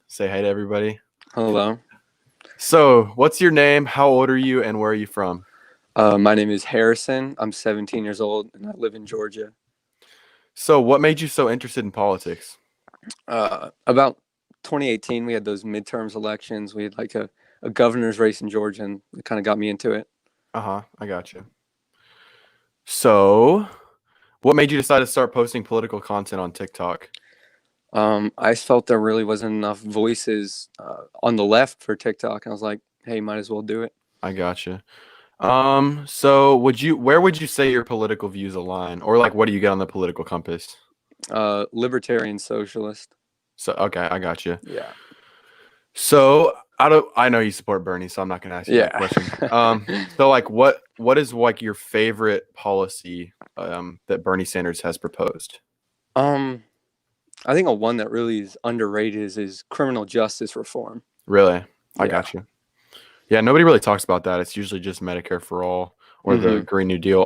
Say hi to everybody. Hello. So, what's your name? How old are you, and where are you from? My name is Harrison. I'm 17 years old and I live in Georgia. So, what made you so interested in politics? About 2018, we had those midterms elections. We had like a governor's race in Georgia, and it kind of got me into it. I got you. So, what made you decide to start posting political content on TikTok? I felt there really wasn't enough voices on the left for TikTok. And I was like, hey, might as well do it. I got you. So where would you say your political views align, or like, what do you get on the political compass? Libertarian socialist. So, okay, I got you. Yeah. So, I know you support Bernie, so I'm not gonna ask you that question. So like, what is like your favorite policy that Bernie Sanders has proposed? I think one that really is underrated is criminal justice reform. Really? I Yeah. got you. Yeah, nobody really talks about that. It's usually just Medicare for all or the Green New Deal.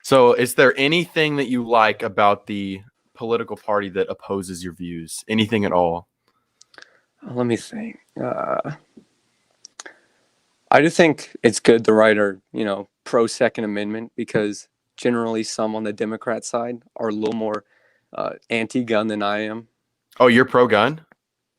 So is there anything that you like about the political party that opposes your views? Anything at all? Let me think. I do think it's good the right are, pro Second Amendment because generally some on the Democrat side are a little more anti-gun than I am. Oh, you're pro-gun?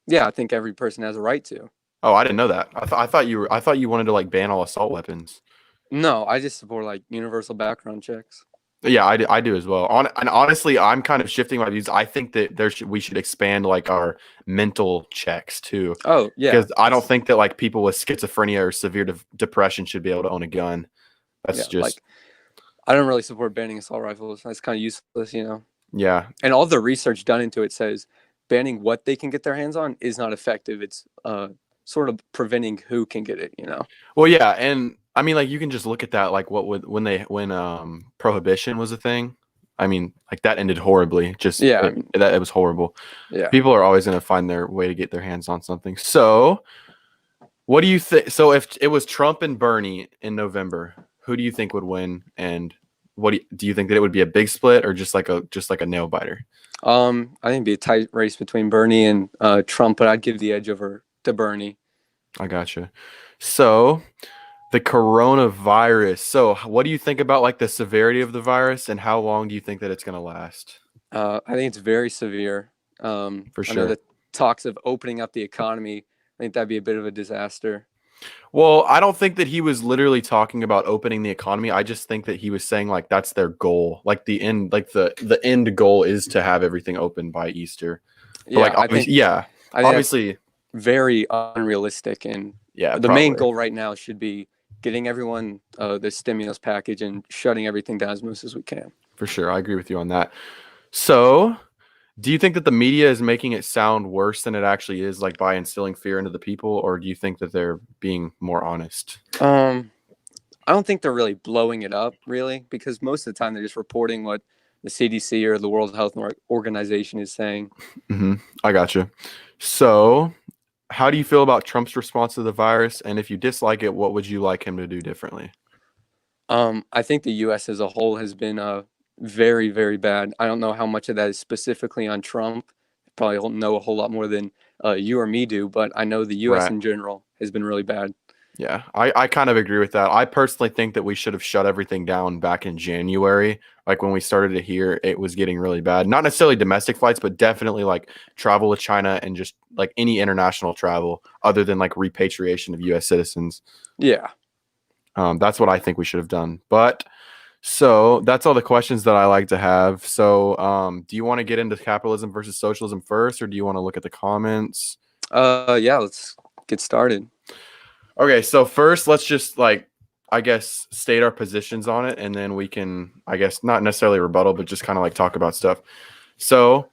Yeah, I think every person has a right to. Oh, I didn't know that. I thought you wanted to like ban all assault weapons. No, I just support like universal background checks. Yeah, I do as well. And honestly, I'm kind of shifting my views. I think that we should expand like our mental checks too. Oh, yeah. Because I don't think that like people with schizophrenia or severe depression should be able to own a gun. That's just like I don't really support banning assault rifles. That's kind of useless, Yeah. And all the research done into it says banning what they can get their hands on is not effective. It's sort of preventing who can get it, Well, yeah, and I mean, like you can just look at that, like when prohibition was a thing. I mean, like that ended horribly. It was horrible. Yeah. People are always going to find their way to get their hands on something. So, what do you think? So, if it was Trump and Bernie in November, who do you think would win? And what do you think that it would be a big split or just like a nail biter? I think it'd be a tight race between Bernie and Trump, but I'd give the edge over to Bernie. I gotcha. So, the coronavirus. So, what do you think about like the severity of the virus and how long do you think that it's going to last? I think it's very severe. For I know sure. the talks of opening up the economy. I think that'd be a bit of a disaster. Well, I don't think that he was literally talking about opening the economy. I just think that he was saying like that's their goal. Like the end goal is to have everything open by Easter. But Yeah, obviously very unrealistic. And the main goal right now should be getting everyone the stimulus package and shutting everything down as much as we can. For sure. I agree with you on that. So, do you think that the media is making it sound worse than it actually is, like by instilling fear into the people, or do you think that they're being more honest? I don't think they're really blowing it up, really, because most of the time they're just reporting what the CDC or the World Health Organization is saying. I gotcha. So, how do you feel about Trump's response to the virus? And if you dislike it, what would you like him to do differently? I think the U.S. as a whole has been very, very bad. I don't know how much of that is specifically on Trump. Probably don't know a whole lot more than you or me do, but I know the U.S. in general has been really bad. Yeah, I kind of agree with that. I personally think that we should have shut everything down back in January. Like when we started to hear it was getting really bad. Not necessarily domestic flights, but definitely like travel to China and just like any international travel other than like repatriation of U.S. citizens. Yeah. That's what I think we should have done. But so that's all the questions that I like to have. So do you want to get into capitalism versus socialism first, or do you want to look at the comments? Yeah, let's get started. Okay, so first let's just I guess state our positions on it, and then we can, I guess, not necessarily rebuttal, but just kind of like talk about stuff. So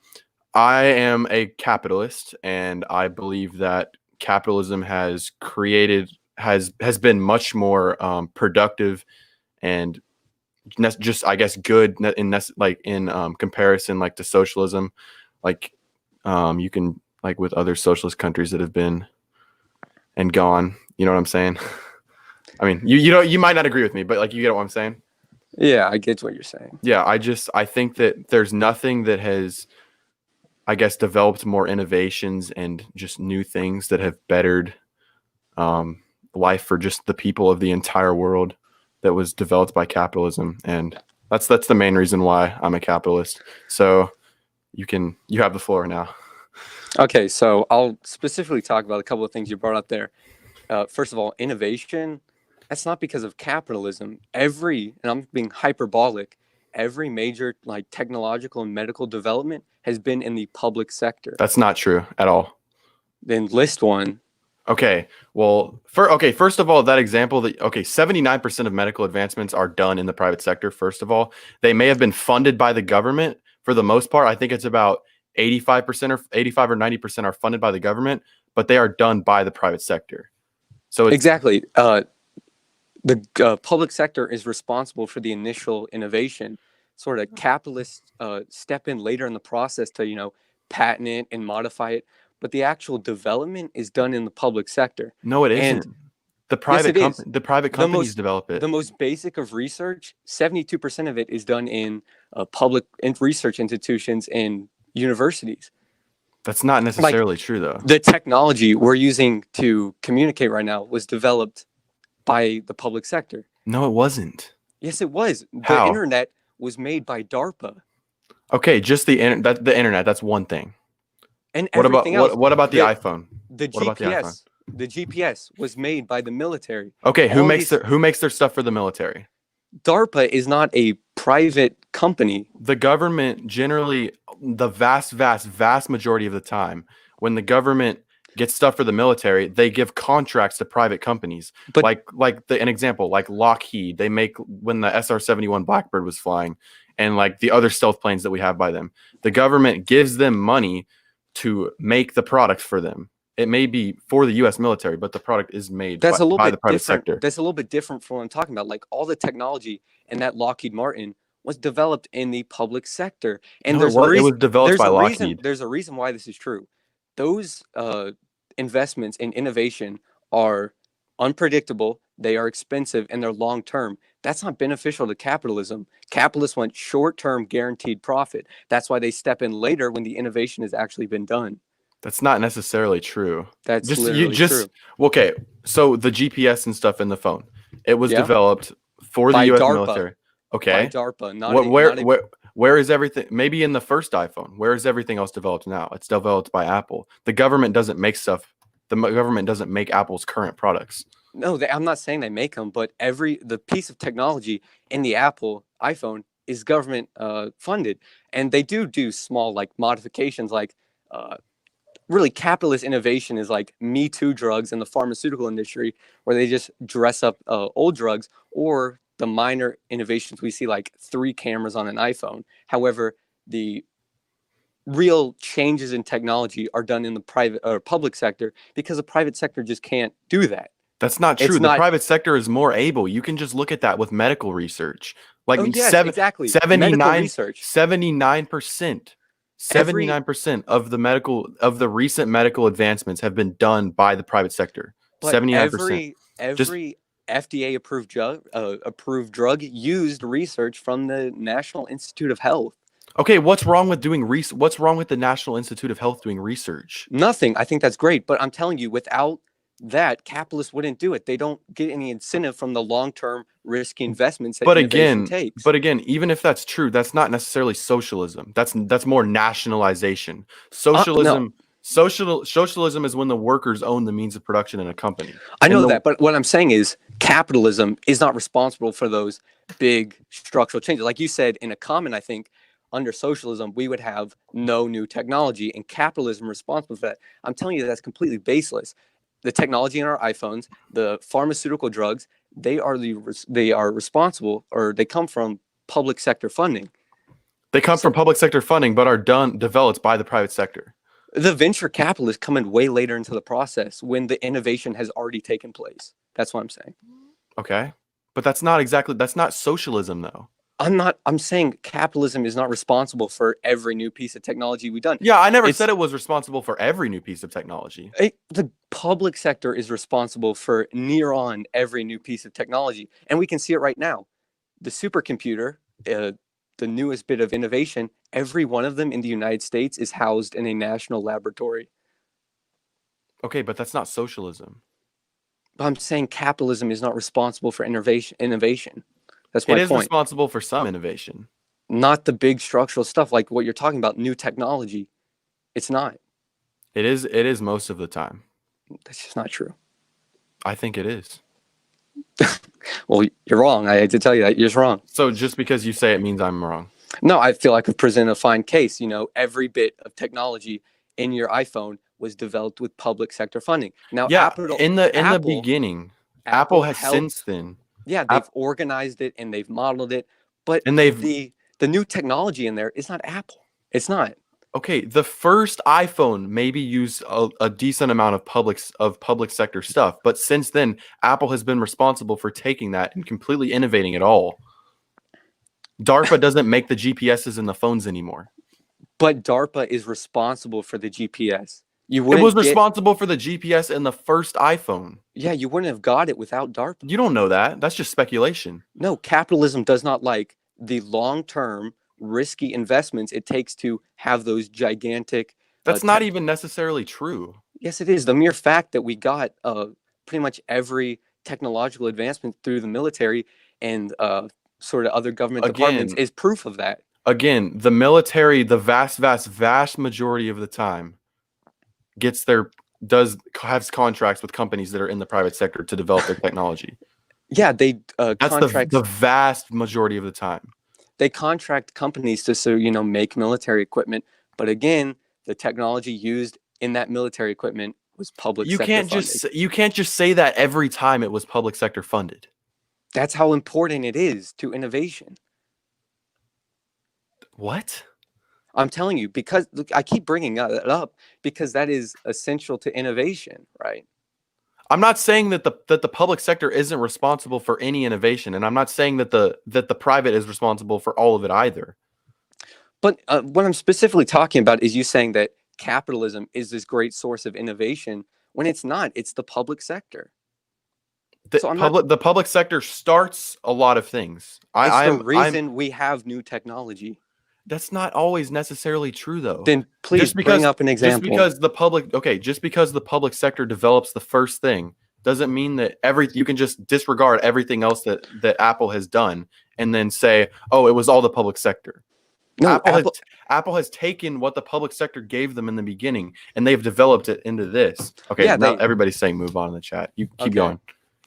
I am a capitalist, and I believe that capitalism has been much more productive and just, I guess, good in comparison like to socialism. Like you can like with other socialist countries that have been and gone. You know what I'm saying? I mean, you might not agree with me, but like you get what I'm saying? Yeah, I get what you're saying. Yeah, I think that there's nothing that has I guess, developed more innovations and just new things that have bettered life for just the people of the entire world that was developed by capitalism. And that's the main reason why I'm a capitalist. So you have the floor now. Okay, so I'll specifically talk about a couple of things you brought up there. First of all, innovation, that's not because of capitalism. And I'm being hyperbolic, every major like technological and medical development has been in the public sector. That's not true at all. Then list one. Okay. Well, first of all, that example 79% of medical advancements are done in the private sector. First of all, they may have been funded by the government for the most part. I think it's about 85% or 85 or 90% are funded by the government, but they are done by the private sector. So exactly. The public sector is responsible for the initial innovation. Sort of capitalists step in later in the process to, patent it and modify it. But the actual development is done in the public sector. No, it isn't. The private companies develop it. The most basic of research, 72% of it is done in public research institutions and universities. That's not necessarily true, though. The technology we're using to communicate right now was developed by the public sector. No, it wasn't. Yes, it was. How? The internet was made by DARPA. Okay, just the internet. That's one thing. And everything else. What about the iPhone? The GPS. The GPS was made by the military. Okay, who makes their stuff for the military? DARPA is not a private company. The government generally, the vast majority of the time, when the government gets stuff for the military, they give contracts to private companies. But an example, like Lockheed, they make when the SR-71 Blackbird was flying, and like the other stealth planes that we have by them, the government gives them money to make the product for them. It may be for the U.S. military, but the product is made by the private sector. That's a little bit different from what I'm talking about. Like all the technology in that Lockheed Martin was developed in the public sector, and it was developed by Lockheed. There's a reason why this is true. Those investments in innovation are unpredictable, they are expensive, and they're long term. That's not beneficial to capitalism. Capitalists want short-term guaranteed profit. That's why they step in later when the innovation has actually been done. That's not necessarily true. That's true. Okay, so the GPS and stuff in the phone, it was developed for the U.S. military. Okay. By DARPA. Where is everything? Maybe in the first iPhone. Where is everything else developed now? It's developed by Apple. The government doesn't make stuff. The government doesn't make Apple's current products. No, I'm not saying they make them, but the piece of technology in the Apple iPhone is government funded, and they do small like modifications, like really capitalist innovation is like Me Too drugs in the pharmaceutical industry, where they just dress up old drugs, or the minor innovations we see like 3 cameras on an iPhone. However, the real changes in technology are done in the private or public sector, because the private sector just can't do that. That's not true. The private sector is more able. You can just look at that with medical research. Like exactly. 79%. 79% of the recent medical advancements have been done by the private sector. 79%. Every FDA approved drug used research from the National Institute of Health. Okay, what's wrong with what's wrong with the National Institute of Health doing research? Nothing. I think that's great, but I'm telling you, without that, capitalists wouldn't do it. They don't get any incentive from the long-term risky investments that innovation takes. But again, even if that's true, that's not necessarily socialism. That's more nationalization. Socialism is when the workers own the means of production in a company. I know that, but what I'm saying is capitalism is not responsible for those big structural changes. Like you said, in a common, I think, under socialism, we would have no new technology, and capitalism responsible for that. I'm telling you, that's completely baseless. The technology in our iPhones, the pharmaceutical drugs, they are responsible, or they come from public sector funding. They come from public sector funding, but are developed by the private sector. The venture capitalists come in way later into the process when the innovation has already taken place. That's what I'm saying. Okay, but that's not socialism, though. I'm saying capitalism is not responsible for every new piece of technology we've done. Yeah, I never said it was responsible for every new piece of technology. The public sector is responsible for near on every new piece of technology. And we can see it right now. The supercomputer, the newest bit of innovation, every one of them in the United States is housed in a national laboratory. Okay, but that's not socialism. But I'm saying capitalism is not responsible for innovation. That's my It is point. responsible for some innovation. Not the big structural stuff like what you're talking about, new technology. It's not. It is most of the time. That's just not true. I think it is. Well, you're wrong. I hate to tell you that. You're just wrong. So just because you say it means I'm wrong. No, I feel like I've presented a fine case. You know, every bit of technology in your iPhone was developed with public sector funding. Now, Yeah, Apple, in the beginning, Apple has helped, since then. Yeah, they've organized it and they've modeled it, but And they've the new technology in there is not Apple. It's not. Okay, the first iPhone maybe used a decent amount of public sector stuff, but since then, Apple has been responsible for taking that and completely innovating it all. DARPA doesn't make the GPSs in the phones anymore. But DARPA is responsible for the GPS. It was responsible for the GPS in the first iPhone. Yeah, you wouldn't have got it without DARPA. You don't know that. That's just speculation. No, capitalism does not like the long-term risky investments it takes to have those gigantic. That's not even necessarily true. Yes, it is. The mere fact that we got pretty much every technological advancement through the military and sort of other government departments is proof of that. Again, the military, the vast majority of the time, has contracts with companies that are in the private sector to develop their technology. Yeah, they that's the vast majority of the time. They contract companies to make military equipment, but again, the technology used in that military equipment was public sector funded. You can't just say that every time it was public sector funded. That's how important it is to innovation. What? I'm telling you, because look, I keep bringing that up because that is essential to innovation, right? I'm not saying that the public sector isn't responsible for any innovation, and I'm not saying that the private is responsible for all of it either. But what I'm specifically talking about is you saying that capitalism is this great source of innovation when it's not. It's the public sector. The public sector starts a lot of things. It's the reason we have new technology. That's not always necessarily true, though. Then please bring up an example. Just because the public sector develops the first thing doesn't mean that you can just disregard everything else that Apple has done and then say, oh, it was all the public sector. No, Apple has taken what the public sector gave them in the beginning and they've developed it into this. Okay, yeah, now everybody's saying move on in the chat. You keep going.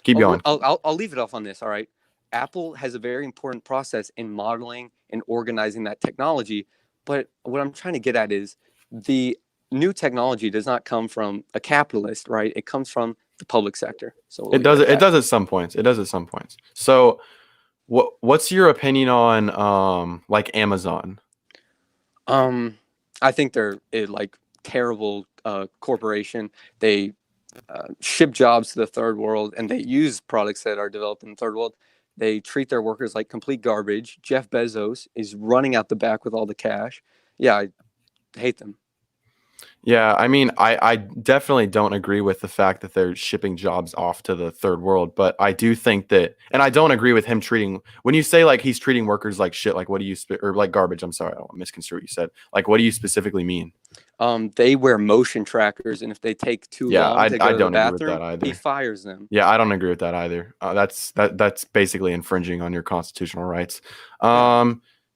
Keep going. I'll leave it off on this. All right. Apple has a very important process in modeling and organizing that technology. But what I'm trying to get at is the new technology does not come from a capitalist, right? It comes from the public sector. So it does at some points. It does at some points. So what's your opinion on like Amazon? I think they're like terrible corporation. They ship jobs to the third world and they use products that are developed in the third world. They treat their workers like complete garbage. Jeff Bezos is running out the back with all the cash. Yeah, I hate them. Yeah, I mean, I definitely don't agree with the fact that they're shipping jobs off to the third world, but I do think that, and I don't agree with him when you say like he's treating workers like shit, like what do you, or like garbage, I'm sorry, I don't want to misconstrue what you said. Like, what do you specifically mean? They wear motion trackers, and if they take too long to go to the bathroom, he fires them. Yeah, I don't agree with that either. That's basically infringing on your constitutional rights.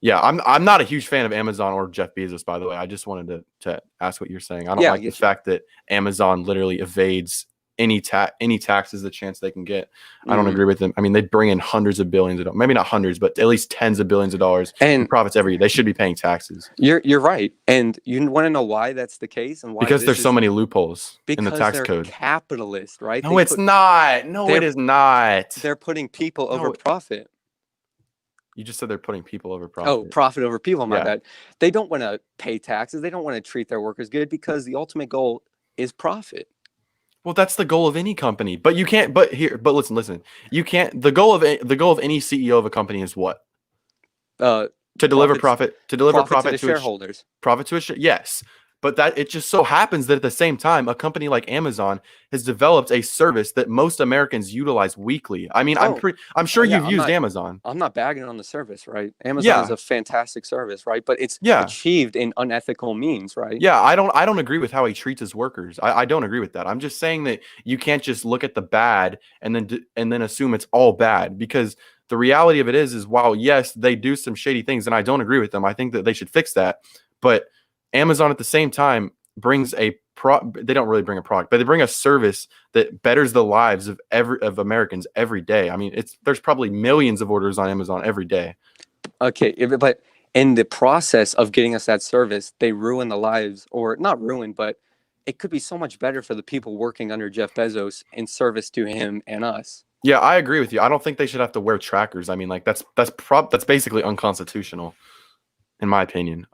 Yeah, I'm not a huge fan of Amazon or Jeff Bezos, by the way. I just wanted to ask what you're saying. I don't like the fact that Amazon literally evades any taxes the chance they can get. I don't agree with them. I mean, they bring in hundreds of billions of dollars, maybe not hundreds, but at least tens of billions of dollars in profits every year. They should be paying taxes. You're right. And you want to know why that's the case and why? Because there's so many loopholes in the tax code. Capitalist, right? No, it's not. No, it is not. They're putting people over profit. You just said they're putting people over profit. Oh, profit over people, my bad. They don't want to pay taxes. They don't want to treat their workers good because the ultimate goal is profit. Well, that's the goal of any company. But you can't. But listen. You can't. The goal of any CEO of a company is what? To deliver profit. To deliver profit to shareholders. Profit to yes. But that it just so happens that at the same time, a company like Amazon has developed a service that most Americans utilize weekly. I mean, Oh, I'm sure yeah, you've used Amazon. I'm not bagging on the service, right? Amazon is Yeah, a fantastic service, right? But it's yeah. achieved in unethical means, right? Yeah, I don't agree with how he treats his workers. I don't agree with that. I'm just saying that you can't just look at the bad and then assume it's all bad, because the reality of it is while yes, they do some shady things and I don't agree with them. I think that they should fix that. But Amazon at the same time brings they don't really bring a product, but they bring a service that betters the lives of Americans every day. I mean, there's probably millions of orders on Amazon every day. Okay, but in the process of getting us that service, they ruin the lives, or not ruin, but it could be so much better for the people working under Jeff Bezos in service to him and us. Yeah, I agree with you. I don't think they should have to wear trackers. I mean, like that's basically unconstitutional, in my opinion.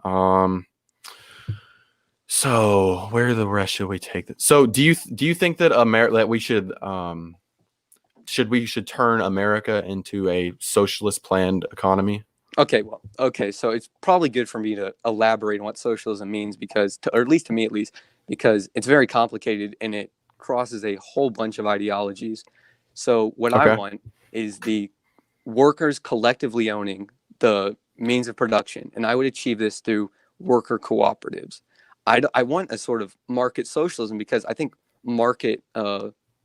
So where the rest should we take this? So do you think that that we should turn America into a socialist planned economy? Okay, so it's probably good for me to elaborate on what socialism means, or at least to me at least, because it's very complicated and it crosses a whole bunch of ideologies. So what I Okay. want is the workers collectively owning the means of production, and I would achieve this through worker cooperatives. I want a sort of market socialism because I think market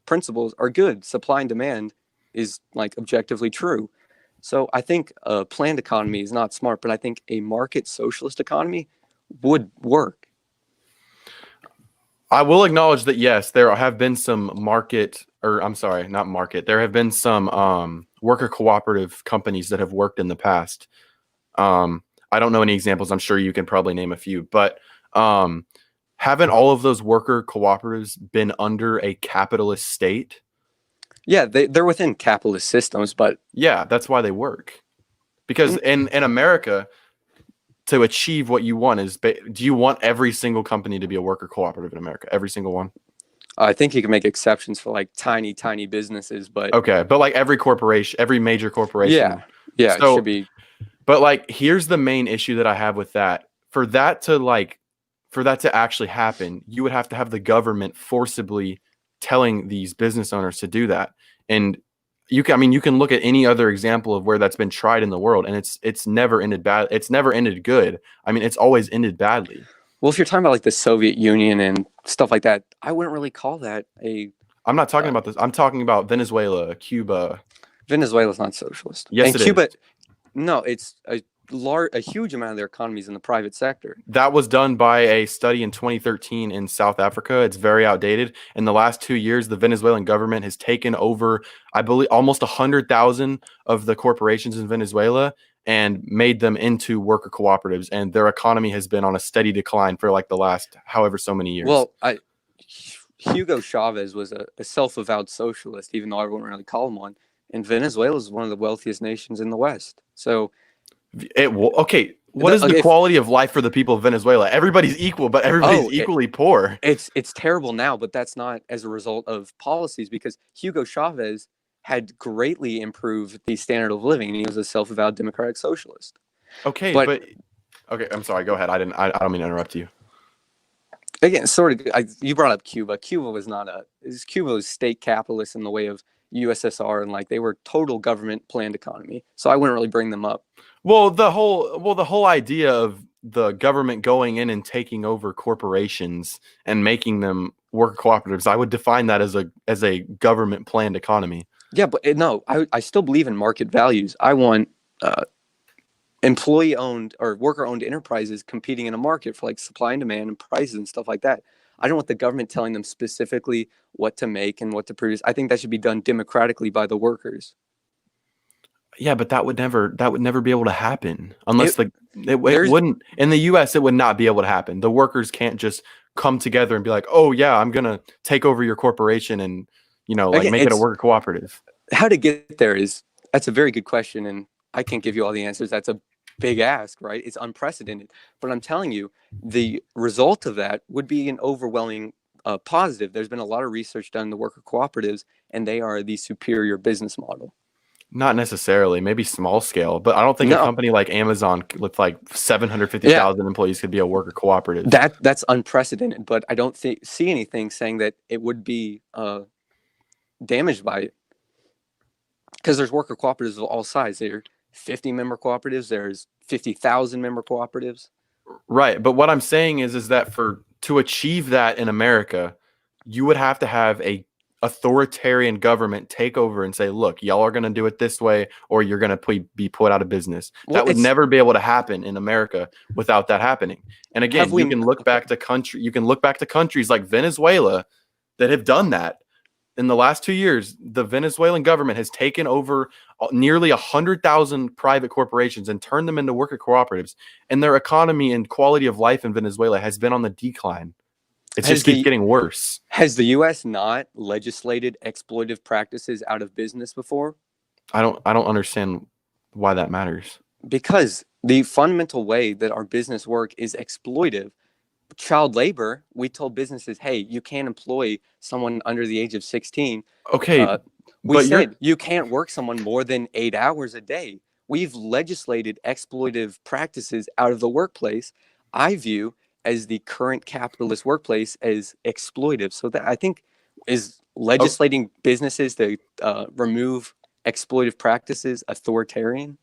principles are good. Supply and demand is like objectively true. So I think a planned economy is not smart, but I think a market socialist economy would work. I will acknowledge that yes, there have been some I'm sorry, not market. There have been some worker cooperative companies that have worked in the past. I don't know any examples. I'm sure you can probably name a few, but haven't all of those worker cooperatives been under a capitalist state? Yeah, they're within capitalist systems, but Yeah, that's why they work. Because in America, to achieve what you want do you want every single company to be a worker cooperative in America? Every single one? I think you can make exceptions for like tiny, tiny businesses, but Okay, but like every major corporation. yeah, it should So, be. but like here's the main issue that I have with that. For that to actually happen, you would have to have the government forcibly telling these business owners to do that. And you can look at any other example of where that's been tried in the world, and it's never ended bad. It's never ended good. I mean, it's always ended badly. Well, if you're talking about like the Soviet Union and stuff like that, I wouldn't really call that a. I'm not talking about this. I'm talking about Venezuela, Cuba. Venezuela's not socialist, Yes, and it is. Cuba. No, it's a huge amount of their economy is in the private sector. That was done by a study in 2013 in South Africa. It's very outdated. In the last 2 years, the Venezuelan government has taken over, I believe, almost 100,000 of the corporations in Venezuela and made them into worker cooperatives. And their economy has been on a steady decline for like the last however so many years. Well, Hugo Chavez was a self-avowed socialist, even though I wouldn't really call him one. And Venezuela is one of the wealthiest nations in the West. So okay. What is the quality of life for the people of Venezuela? Everybody's equal, but everybody's equally poor. It's terrible now, but that's not as a result of policies, because Hugo Chavez had greatly improved the standard of living, and he was a self-avowed democratic socialist. Okay, but okay, I'm sorry. Go ahead. I don't mean to interrupt you. Again, you brought up Cuba. Cuba was state capitalist in the way of USSR, and like they were total government planned economy. So I wouldn't really bring them up. Well, the whole idea of the government going in and taking over corporations and making them worker cooperatives, I would define that as a government planned economy. Yeah, but no, I still believe in market values. I want employee owned or worker owned enterprises competing in a market for like supply and demand and prices and stuff like that. I don't want the government telling them specifically what to make and what to produce. I think that should be done democratically by the workers. Yeah, but that would never be able to happen unless it wouldn't, in the US it would not be able to happen. The workers can't just come together and be like, "Oh yeah, I'm going to take over your corporation and, make it a worker cooperative." How to get there that's a very good question, and I can't give you all the answers. That's a big ask, right? It's unprecedented. But I'm telling you, the result of that would be an overwhelming positive. There's been a lot of research done in the worker cooperatives, and they are the superior business model. Not necessarily, maybe small scale, but I don't think a No, company like Amazon with like yeah, 750,000 employees could be a worker cooperative. that's unprecedented. But I don't see anything saying that it would be damaged by it, because there's worker cooperatives of all sizes. There 50-member cooperatives. There's 50,000-member cooperatives. Right, but what I'm saying is that for to achieve that in America, you would have to have a authoritarian government take over and say, "Look, y'all are going to do it this way, or you're going to be put out of business." Well, That would it's never be able to happen in America without that happening. And have again, you we? can look Okay. back to you can look back to countries like Venezuela that have done that. In the last 2 years, the Venezuelan government has taken over nearly 100,000 private corporations and turned them into worker cooperatives. And their economy and quality of life in Venezuela has been on the decline. It Has just keeps the getting worse. has the U.S. not legislated exploitive practices out of business before? I don't understand why that matters. Because the fundamental way that our business work is exploitive. Child labor, we told businesses, hey, you can't employ someone under the age of 16. Okay, Uh, we but you're said you can't work someone more than 8 hours a day. We've legislated exploitive practices out of the workplace. I view as the current capitalist workplace as exploitive. So that I think is legislating businesses to remove exploitive practices authoritarian.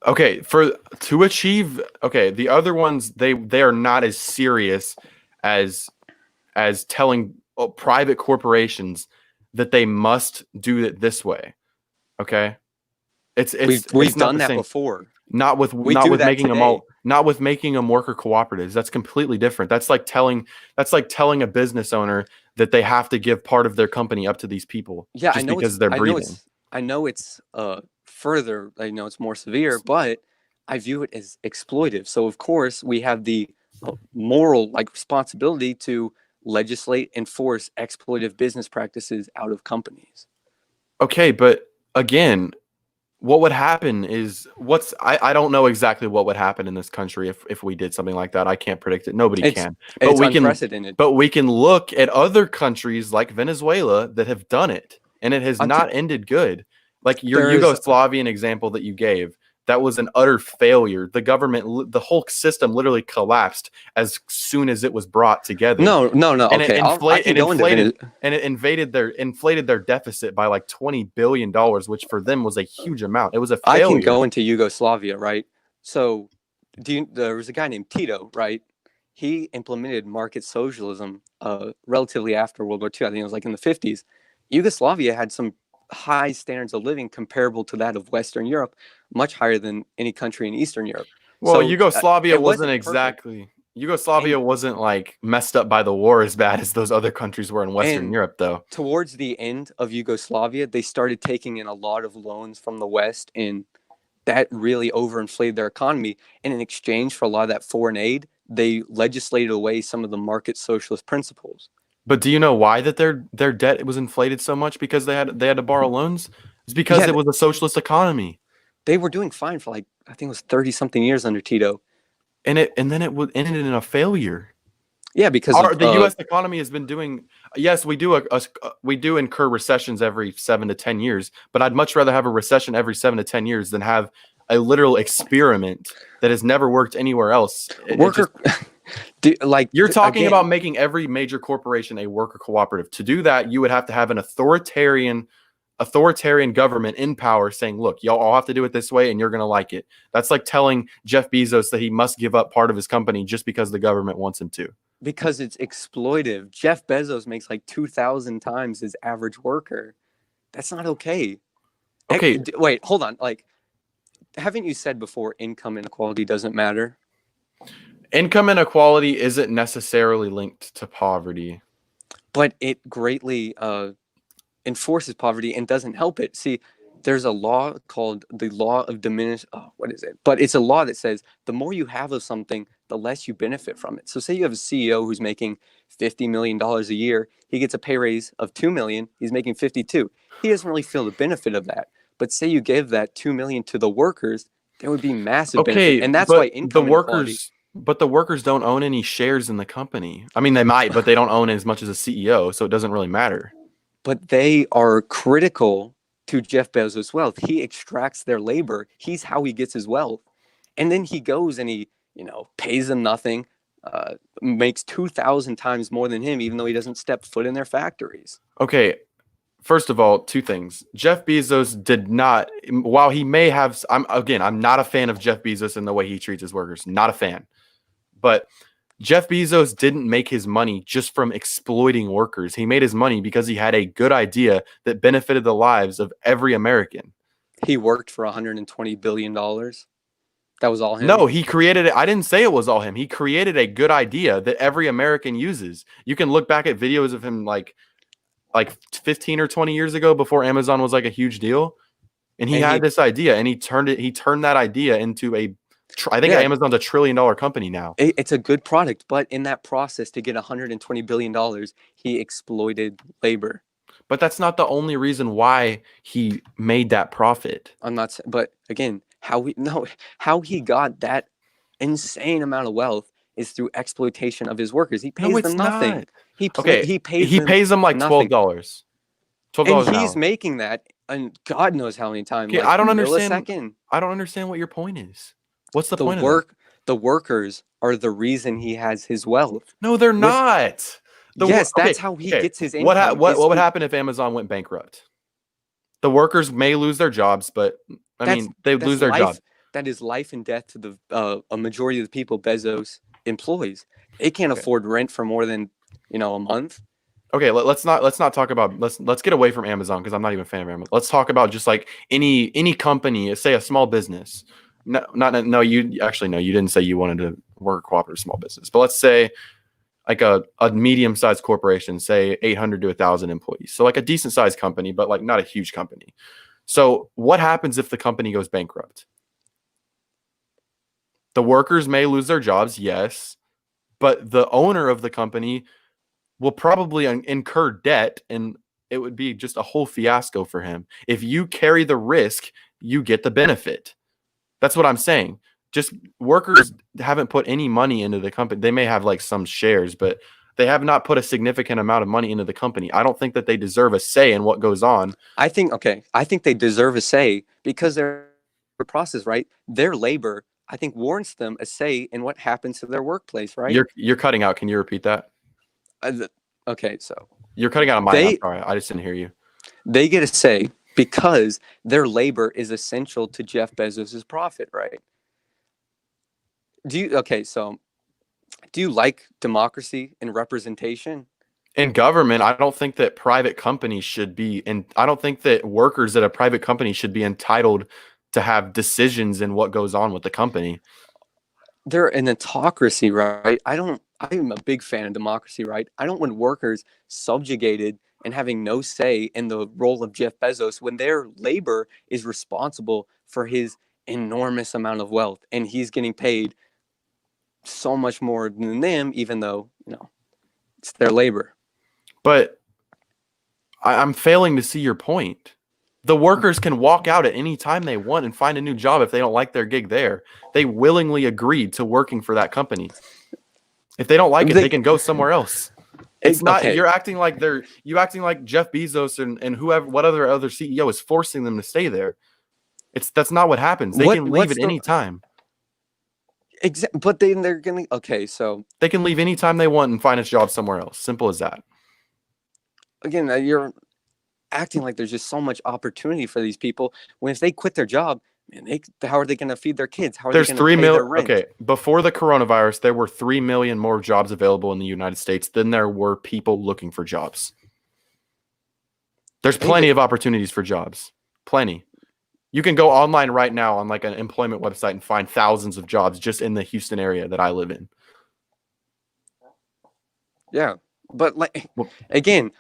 okay for to achieve. Okay, the other ones they are not as serious as telling private corporations that they must do it this way. Okay, it's We've not done the that same. before. Not with We do that making them today. all, not with making them worker cooperatives. That's completely different. That's like telling a business owner that they have to give part of their company up to these people Yeah, just because they're breathing. I know it's further, I know it's more severe, but I view it as exploitive. So of course we have the moral like responsibility to legislate and force exploitive business practices out of companies. Okay, but again, what would happen is I don't know exactly what would happen in this country if we did something like that. I can't predict it. Nobody It's can. But it's unprecedented. we can look at other countries like Venezuela that have done it and it has Until not ended good. Like your there is Yugoslavian example that you gave, that was an utter failure. The government, the whole system literally collapsed as soon as it was brought together. no. And it Okay, I can go into Venezuela. inflated their deficit by like $20 billion, which for them was a huge amount. It was a I can failure. go into Yugoslavia, right? So, there was a guy named Tito, right? He implemented market socialism relatively after World War II. I think it was like in the 50s. Yugoslavia had some high standards of living comparable to that of Western Europe, much higher than any country in Eastern Europe. Well, So it wasn't perfect. Yugoslavia And wasn't like messed up by the war as bad as those other countries were in Western and Europe, though. towards the end of Yugoslavia, they started taking in a lot of loans from the West, and that really overinflated their economy. And in exchange for a lot of that foreign aid, they legislated away some of the market socialist principles. But do you know why that their debt was inflated so much? Because they had to borrow loans. It's because Yeah, it was a socialist economy, they were doing fine for like I think it was 30 something years under Tito. and then it would ended in a failure. Yeah, because of The U.S. economy has been doing. Yes, we do incur recessions every 7 to 10 years, but I'd much rather have a recession every 7 to 10 years than have a literal experiment that has never worked anywhere else. worker You're talking again, about making every major corporation a worker cooperative. To do that, you would have to have an authoritarian government in power saying, "Look, y'all all have to do it this way, and you're going to like it." That's like telling Jeff Bezos that he must give up part of his company just because the government wants him to. because it's exploitive. Jeff Bezos makes like 2,000 times his average worker. That's not okay. Okay, Wait, hold on. Like, haven't you said before income inequality doesn't matter? income inequality isn't necessarily linked to poverty. But it greatly enforces poverty and doesn't help it. See, there's a law called the law of diminished. Oh, what is it? But it's a law that says the more you have of something, the less you benefit from it. So, say you have a CEO who's making $50 million a year. He gets a pay raise of $2 million. He's making 52. He doesn't really feel the benefit of that. But say you give that 2 million to the workers, there would be massive benefit, Okay, and that's why income inequality. but the workers don't own any shares in the company. I mean, they might, but they don't own as much as a CEO, so it doesn't really matter. But they are critical to Jeff Bezos' wealth. He extracts their labor. He's how he gets his wealth. And then he goes and he, pays them nothing, makes 2,000 times more than him, even though he doesn't step foot in their factories. Okay. First of all, two things. Jeff Bezos did not, while he may have, I'm not a fan of Jeff Bezos and the way he treats his workers. Not a fan. But Jeff Bezos didn't make his money just from exploiting workers. He made his money because he had a good idea that benefited the lives of every American. He worked for $120 billion. That was all him? No, he created it. I didn't say it was all him. He created a good idea that every American uses. You can look back at videos of him like 15 or 20 years ago before Amazon was like a huge deal. And he had this idea and he turned that idea into I think Amazon's $1 trillion company now. It's a good product, but in that process to get $120 billion, he exploited labor. But that's not the only reason why he made that profit. I'm not saying, but again, how he got that insane amount of wealth is through exploitation of his workers. He pays them nothing. Not. He pays them like $12. And he's making that, and God knows how many times. Okay, I don't understand. I don't understand what your point is. What's the point of that? The workers are the reason he has his wealth. No, they're not. That's how he gets his income. What would happen if Amazon went bankrupt? The workers may lose their jobs, but they'd lose their job. That is life and death to a majority of the people Bezos employs. They can't afford rent for more than a month. Okay, let's not talk about let's get away from Amazon because I'm not even a fan of Amazon. Let's talk about just like any company, say a small business. No, you didn't say you wanted to work cooperative small business, but let's say like a medium-sized corporation, say 800 to 1,000 employees. So like a decent-sized company, but like not a huge company. So what happens if the company goes bankrupt? The workers may lose their jobs, yes, but the owner of the company will probably incur debt, and it would be just a whole fiasco for him. If you carry the risk, you get the benefit. That's what I'm saying. Just workers haven't put any money into the company. They may have like some shares, but they have not put a significant amount of money into the company. I don't think that they deserve a say in what goes on. I think they deserve a say because their process, right? Their labor, I think, warrants them a say in what happens to their workplace, right? You're cutting out. Can you repeat that? So you're cutting out on my end. I'm sorry, I just didn't hear you. They get a say because their labor is essential to Jeff Bezos' profit, right? Do you like democracy and representation? In government, I don't think that private companies should be, and I don't think that workers at a private company should be entitled to have decisions in what goes on with the company. They're an autocracy, right? I'm a big fan of democracy, right? I don't want workers subjugated and having no say in the role of Jeff Bezos when their labor is responsible for his enormous amount of wealth, and he's getting paid so much more than them, even though it's their labor. But I'm failing to see your point. The workers can walk out at any time they want and find a new job if they don't like their gig there. They willingly agreed to working for that company. If they don't like it, they can go somewhere else. It's not you're acting like Jeff Bezos and whoever, what other CEO is forcing them to stay there. That's not what happens. They can leave at any time. But then they're gonna so they can leave anytime they want and find a job somewhere else. Simple as that. Again, you're acting like there's just so much opportunity for these people when if they quit their job, man, how are they going to feed their kids? How are they going to pay their rent? Okay, before the coronavirus, there were 3 million more jobs available in the United States than there were people looking for jobs. There's plenty of opportunities for jobs. Plenty. You can go online right now on like an employment website and find thousands of jobs just in the Houston area that I live in. Yeah, but again,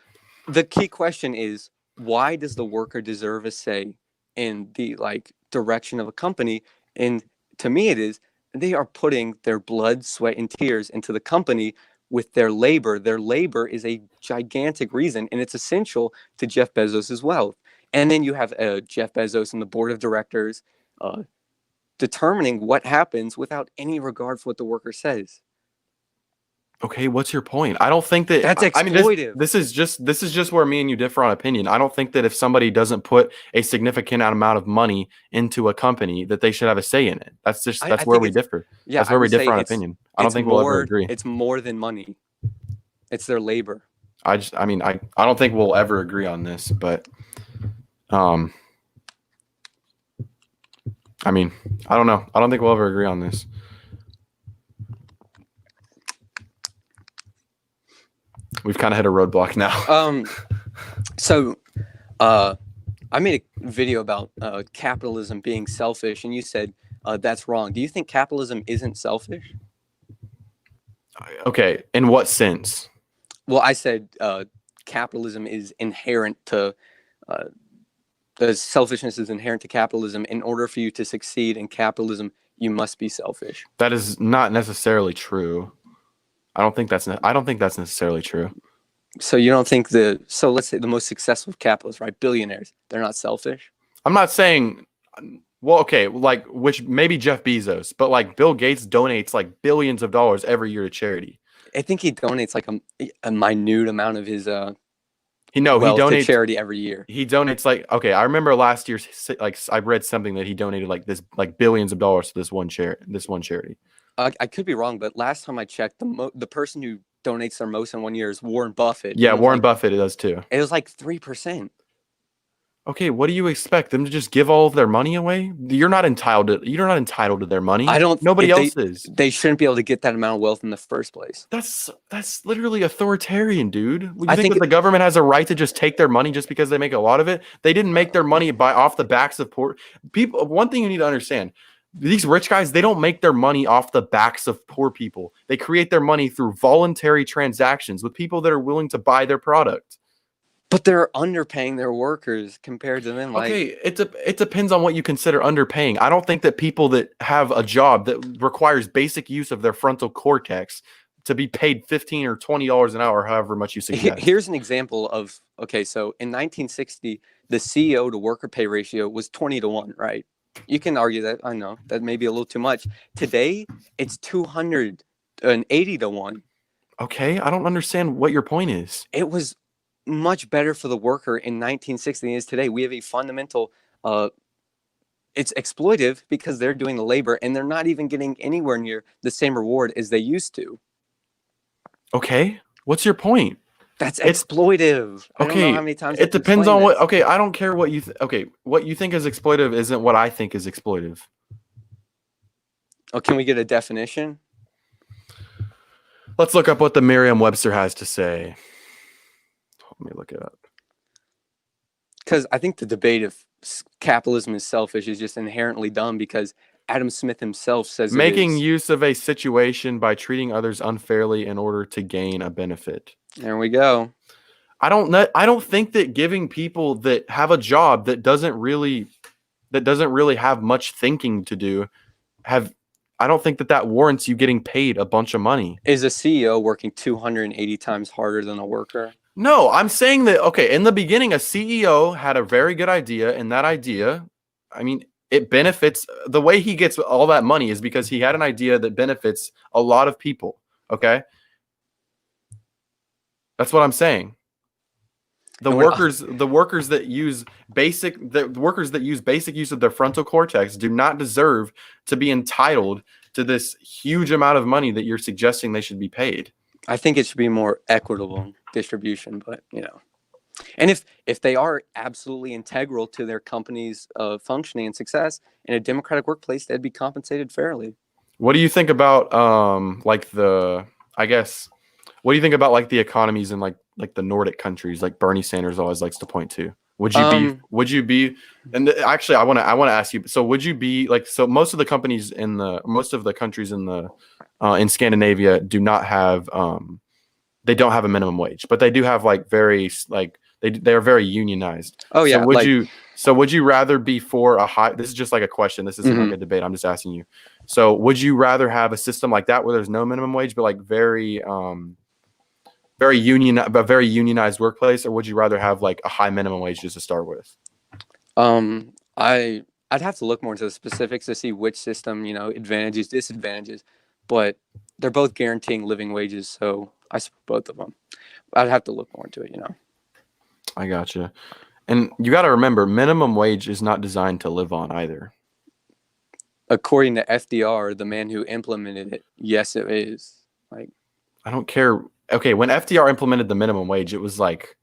the key question is, why does the worker deserve a say in the direction of a company? And to me, it is they are putting their blood, sweat, and tears into the company with their labor. Their labor is a gigantic reason, and it's essential to Jeff Bezos' wealth. And then you have Jeff Bezos and the board of directors determining what happens without any regard for what the worker says. Okay, what's your point? I don't think that That's I mean exploitive. this is just where me and you differ on opinion. I don't think that if somebody doesn't put a significant amount of money into a company that they should have a say in it. I That's where think we it's differ. yeah, That's I where we would say differ on opinion. I don't think we'll ever agree. it's more than money. It's their labor. I mean I don't think we'll ever agree on this, but um I mean, I don't know. I don't think we'll ever agree on this. We've kind of hit a roadblock now. So I made a video about capitalism being selfish, and you said that's wrong. Do you think capitalism isn't selfish? Okay, in what sense? Well, I said capitalism is inherent to the selfishness is inherent to capitalism. In order for you to succeed in capitalism, you must be selfish. That is not necessarily true. I don't think that's necessarily true. So you don't think so let's say the most successful capitalists, right? Billionaires, they're not selfish. I'm not saying well, okay, like which maybe Jeff Bezos, but like Bill Gates donates like billions of dollars every year to charity. I think he donates like a minute amount of his He wealth to donates charity every year. He donates like okay, I remember last year's like I read something that he donated like this like billions of dollars to this one charity. I could be wrong, but last time I checked, the person who donates their most in 1 year is Warren Buffett. Yeah, Warren Buffett does too. It was like 3%. Okay, what do you expect them to just give all of their money away? You're not entitled to their money. I don't. Nobody else is. They shouldn't be able to get that amount of wealth in the first place. That's literally authoritarian, dude. You think that the government has a right to just take their money just because they make a lot of it? They didn't make their money off the backs of poor people. One thing you need to understand: these rich guys, they don't make their money off the backs of poor people. They create their money through voluntary transactions with people that are willing to buy their product. But they're underpaying their workers compared to them. Okay, it depends on what you consider underpaying. I don't think that people that have a job that requires basic use of their frontal cortex to be paid $15 or $20 an hour, however much you suggest. Here's an example of so in 1960, the CEO to worker pay ratio was 20-1, right? You can argue that. I know that may be a little too much. Today, it's 280-1. Okay, I don't understand what your point is. It was much better for the worker in 1960 than it is today. We have a fundamental it's exploitive because they're doing the labor and they're not even getting anywhere near the same reward as they used to. Okay, what's your point? That's exploitive. Okay, I don't know how many times it depends on what. Okay, I don't care what you. Okay, what you think is exploitive isn't what I think is exploitive. Oh, can we get a definition? Let's look up what the Merriam-Webster has to say. Let me look it up. Because I think the debate of capitalism is selfish is just inherently dumb because Adam Smith himself says making use of a situation by treating others unfairly in order to gain a benefit. There we go. I don't think that giving people that have a job that doesn't really have much thinking to do I don't think that warrants you getting paid a bunch of money. Is a CEO working 280 times harder than a worker? No, I'm saying that, okay, in the beginning, a CEO had a very good idea, and that idea, I mean, it benefits, the way he gets all that money is because he had an idea that benefits a lot of people, okay? That's what I'm saying. The workers that use basic use of their frontal cortex do not deserve to be entitled to this huge amount of money that you're suggesting they should be paid. I think it should be more equitable distribution, but and if they are absolutely integral to their company's functioning and success in a democratic workplace, they'd be compensated fairly. What do you think about what do you think about like the economies in like the Nordic countries, like Bernie Sanders always likes to point to? Would you be actually I want to ask you, so would you be like, so most of the countries in Scandinavia do not have they don't have a minimum wage, but they do have like very like they are very unionized. Oh yeah. So would you rather be for a high, this is just like a question, this isn't like a debate, I'm just asking you. So would you rather have a system like that where there's no minimum wage but like very unionized workplace, or would you rather have like a high minimum wage just to start with? I'd have to look more into the specifics to see which system, advantages, disadvantages. but they're both guaranteeing living wages, so I support both of them. I'd have to look more into it, you know. I gotcha. And you got to remember, minimum wage is not designed to live on either. According to FDR, the man who implemented it, yes, it is. Like, I don't care. Okay, when FDR implemented the minimum wage, it was like,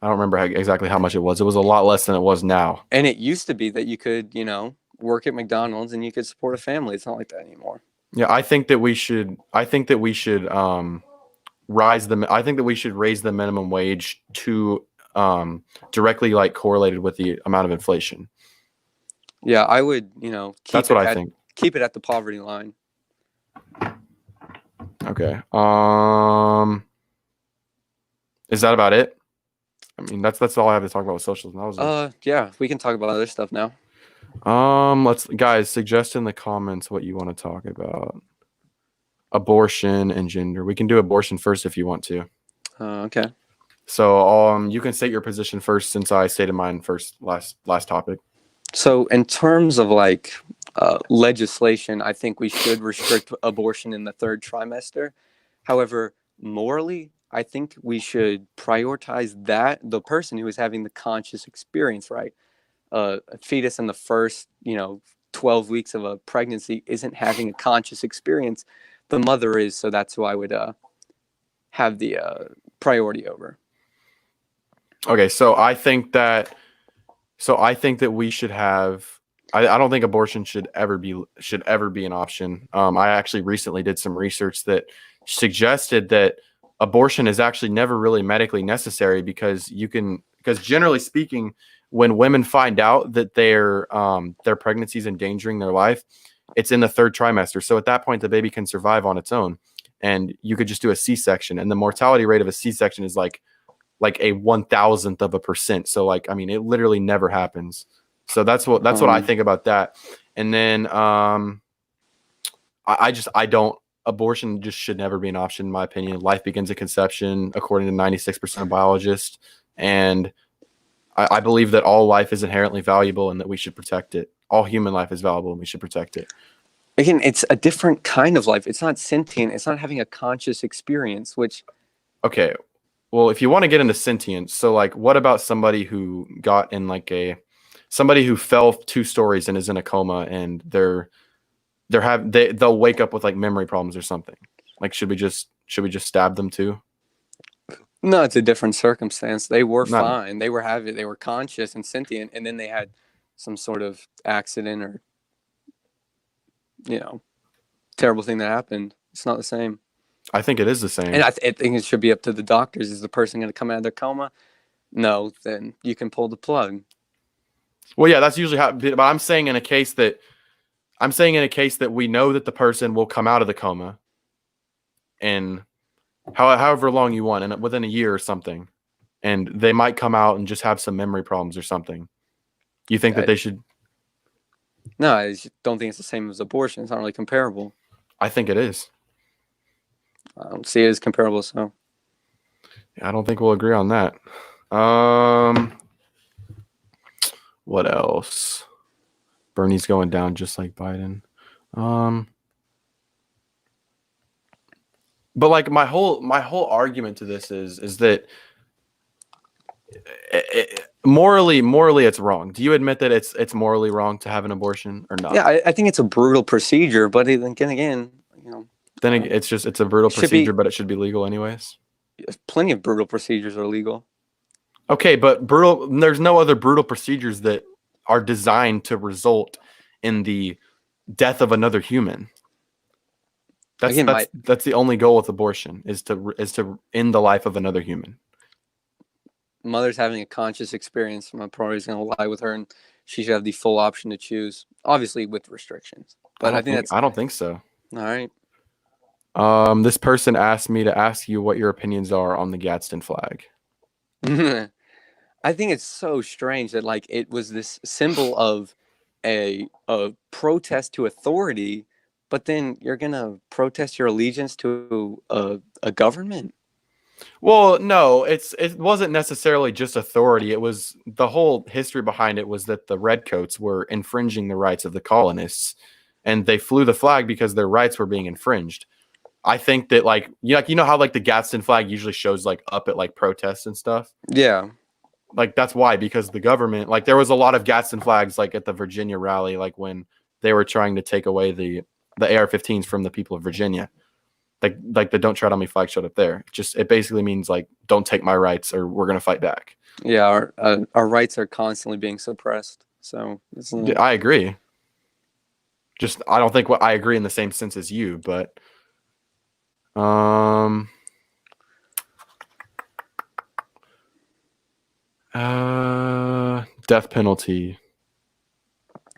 I don't remember exactly how much it was. It was a lot less than it was now. and it used to be that you could, you know, work at McDonald's and you could support a family. It's not like that anymore. Yeah, I think that we should. I think that we should raise the minimum wage to directly like correlated with the amount of inflation. Yeah, I would, you know, That's what I think. Keep it at the poverty line. Okay. Is that about it? I mean, that's all I have to talk about with socialism. That was yeah, we can talk about other stuff now. Let's guys suggest in the comments what you want to talk about. Abortion and gender. We can do abortion first if you want to. Okay. So you can state your position first since I stated mine first last topic. So in terms of like legislation, I think we should restrict abortion in the third trimester. However, morally, I think we should prioritize the person who is having the conscious experience, right? A fetus in the first, 12 weeks of a pregnancy isn't having a conscious experience. The mother is, so that's who I would have the priority over. Okay, so I think that we should have. I don't think abortion should ever be an option. I actually recently did some research that suggested that abortion is actually never really medically necessary because generally speaking, when women find out that their pregnancy is endangering their life, it's in the third trimester. So at that point, the baby can survive on its own, and you could just do a C-section. And the mortality rate of a C-section is like a 1,000th of a percent. So like, I mean, it literally never happens. So that's what I think about that. And then abortion just should never be an option in my opinion. Life begins at conception, according to 96% of biologists. And I believe that all life is inherently valuable and that we should protect it. All human life is valuable and we should protect it. Again, it's a different kind of life. It's not sentient. It's not having a conscious experience, which... Okay. Well, if you want to get into sentience, so like, what about somebody who got in somebody who fell 2 stories and is in a coma and they'll wake up with like memory problems or something? Like, should we just stab them too? No, it's a different circumstance. They were fine. They were conscious and sentient, and then they had some sort of accident or, terrible thing that happened. It's not the same. I think it is the same. And I think it should be up to the doctors. Is the person going to come out of their coma? No, then you can pull the plug. Well, yeah, that's usually how. But I'm saying in a case that we know that the person will come out of the coma, and however long you want, and within a year or something, and they might come out and just have some memory problems or something. You think that they should? No, I just don't think it's the same as abortion. It's not really comparable. I think it is. I don't see it as comparable, so. Yeah, I don't think we'll agree on that. What else? Bernie's going down just like Biden. But like my whole argument to this is that morally it's wrong. Do you admit that it's morally wrong to have an abortion or not? Yeah, I think it's a brutal procedure, but then again, then it's a brutal procedure, but it should be legal anyways. Plenty of brutal procedures are legal. Okay, but there's no other brutal procedures that are designed to result in the death of another human. That's the only goal with abortion is to end the life of another human. Mother's having a conscious experience. My priority is going to lie with her, and she should have the full option to choose, obviously with restrictions. But I don't think so. All right. This person asked me to ask you what your opinions are on the Gadsden flag. I think it's so strange that like it was this symbol of a protest to authority, but then you're gonna protest your allegiance to a government. Well, no, it wasn't necessarily just authority. It was the whole history behind it was that the redcoats were infringing the rights of the colonists, and they flew the flag because their rights were being infringed. I think that like you know how like the Gadsden flag usually shows like up at like protests and stuff. Yeah. Like that's why, because the government, like there was a lot of Gadsden flags like at the Virginia rally, like when they were trying to take away the AR-15s from the people of Virginia. Like the "Don't Tread on Me" flag showed up there. It basically means like don't take my rights or we're gonna fight back. Yeah, our rights are constantly being suppressed. So I agree. Just I don't think I agree in the same sense as you, but death penalty.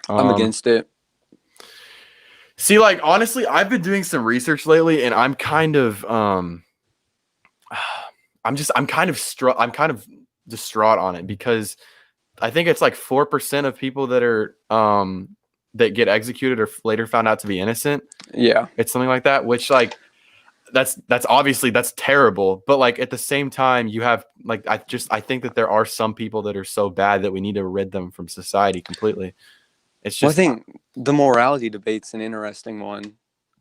I'm against it. See, like honestly, I've been doing some research lately, and I'm kind of I'm kind of distraught on it because I think it's like 4% of people that are that get executed or later found out to be innocent. Yeah, it's something like that, which like that's obviously that's terrible. But like at the same time, you have like I think that there are some people that are so bad that we need to rid them from society completely. It's just, well, I think the morality debate's an interesting one,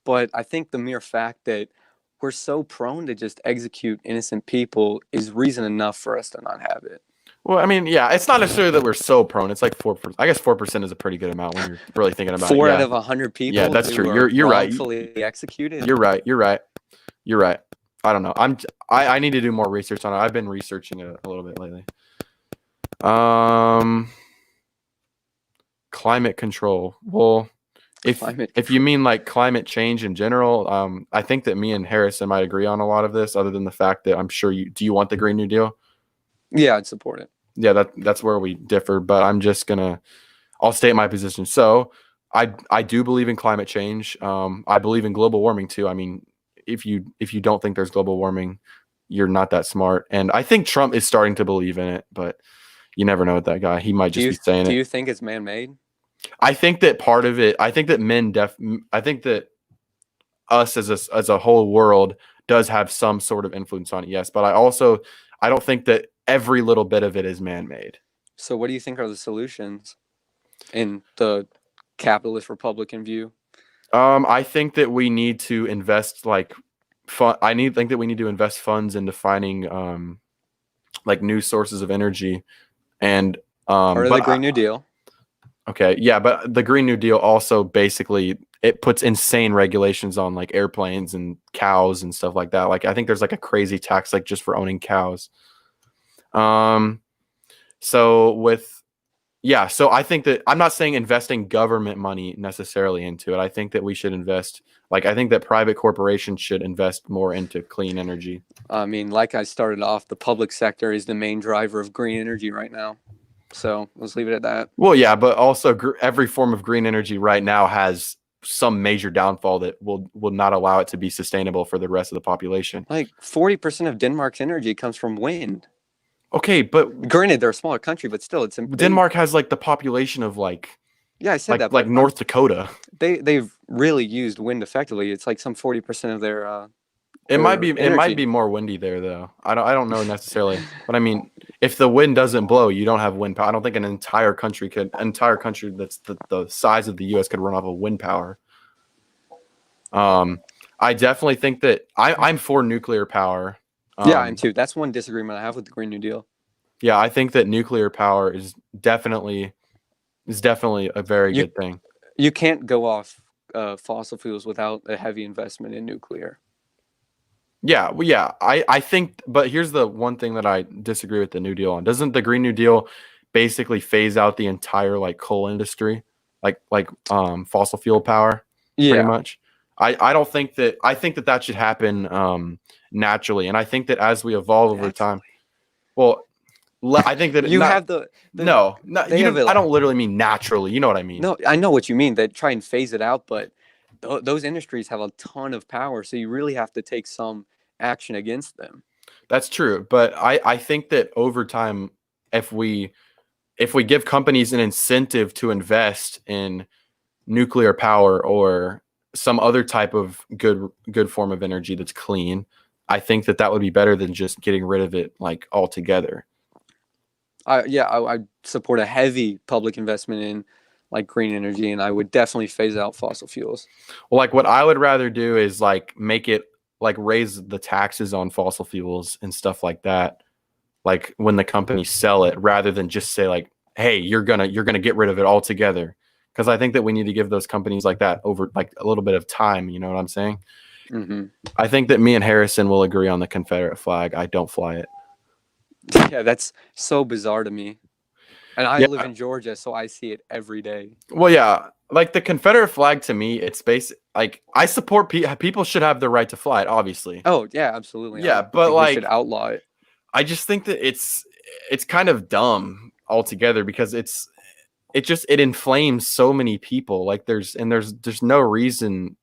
but I think the mere fact that we're so prone to just execute innocent people is reason enough for us to not have it. Well, I mean, yeah, it's not necessarily that we're so prone. It's like 4%. I guess 4% is a pretty good amount when you're really thinking about it. 4 out of 100 people. Yeah, that's true. You're right. Executed. You're right. I don't know. I need to do more research on it. I've been researching it a little bit lately. Climate control. Well, if you mean like climate change in general, I think that me and Harrison might agree on a lot of this, other than the fact that I'm sure do you want the Green New Deal? Yeah, I'd support it. Yeah, that's where we differ, but I'll state my position. So I do believe in climate change. I believe in global warming too. I mean, if you don't think there's global warming, you're not that smart. And I think Trump is starting to believe in it, but you never know with that guy. He might just be saying it. Do you think it's man-made? I think that part of it, I think that I think that us as a whole world does have some sort of influence on it, yes. But I don't think that every little bit of it is man-made. So what do you think are the solutions in the capitalist Republican view? I think that we need to invest like think that we need to invest funds into finding like new sources of energy and part of the Green New Deal. Okay, yeah, but the Green New Deal also basically it puts insane regulations on like airplanes and cows and stuff like that. Like I think there's like a crazy tax like just for owning cows. So I think that I'm not saying investing government money necessarily into it. I think that we should invest I think that private corporations should invest more into clean energy. I mean, like I started off, the public sector is the main driver of green energy right now. So let's leave it at that. Well, yeah, but also every form of green energy right now has some major downfall that will not allow it to be sustainable for the rest of the population. Like 40% of Denmark's energy comes from wind. Okay, but granted, they're a smaller country, but still, Denmark has like the population of like I said that like North Dakota. They've really used wind effectively. It's like some 40% of their. It might be more windy there though. I don't know necessarily, but I mean, if the wind doesn't blow, you don't have wind power. I don't think an entire country that's the size of the U.S. could run off of wind power. I definitely think that I'm for nuclear power. Yeah, I'm too. That's one disagreement I have with the Green New Deal. Yeah, I think that nuclear power is definitely a very good thing. You can't go off fossil fuels without a heavy investment in nuclear. Yeah, well, yeah, I think, but here's the one thing that I disagree with the New Deal on. Doesn't the Green New Deal basically phase out the entire like coal industry, like fossil fuel power? Yeah, pretty much. I don't think that. I think that should happen naturally, and I think that as we evolve over time, well, I think that I don't literally mean naturally. You know what I mean? No, I know what you mean. They try and phase it out, but those industries have a ton of power, so you really have to take some action against them. That's true, but I think that over time, if we give companies an incentive to invest in nuclear power or some other type of good form of energy that's clean, I think that would be better than just getting rid of it like altogether. I support a heavy public investment in like green energy, and I would definitely phase out fossil fuels. Well, like what I would rather do is like make it like raise the taxes on fossil fuels and stuff like that. Like when the companies sell it, rather than just say like, "Hey, you're gonna get rid of it altogether." Because I think that we need to give those companies like that over like a little bit of time. You know what I'm saying? Hmm. I think that me and Harrison will agree on the Confederate flag. I don't fly it. Yeah, that's so bizarre to me. And I Yeah. live in Georgia, so I see it every day. Well, yeah. Like the Confederate flag to me, it's basic. Like I support people should have the right to fly it, obviously. Oh, yeah, absolutely. Yeah, I but think we should like outlaw it. I just think that it's kind of dumb altogether because it inflames so many people. Like there's no reason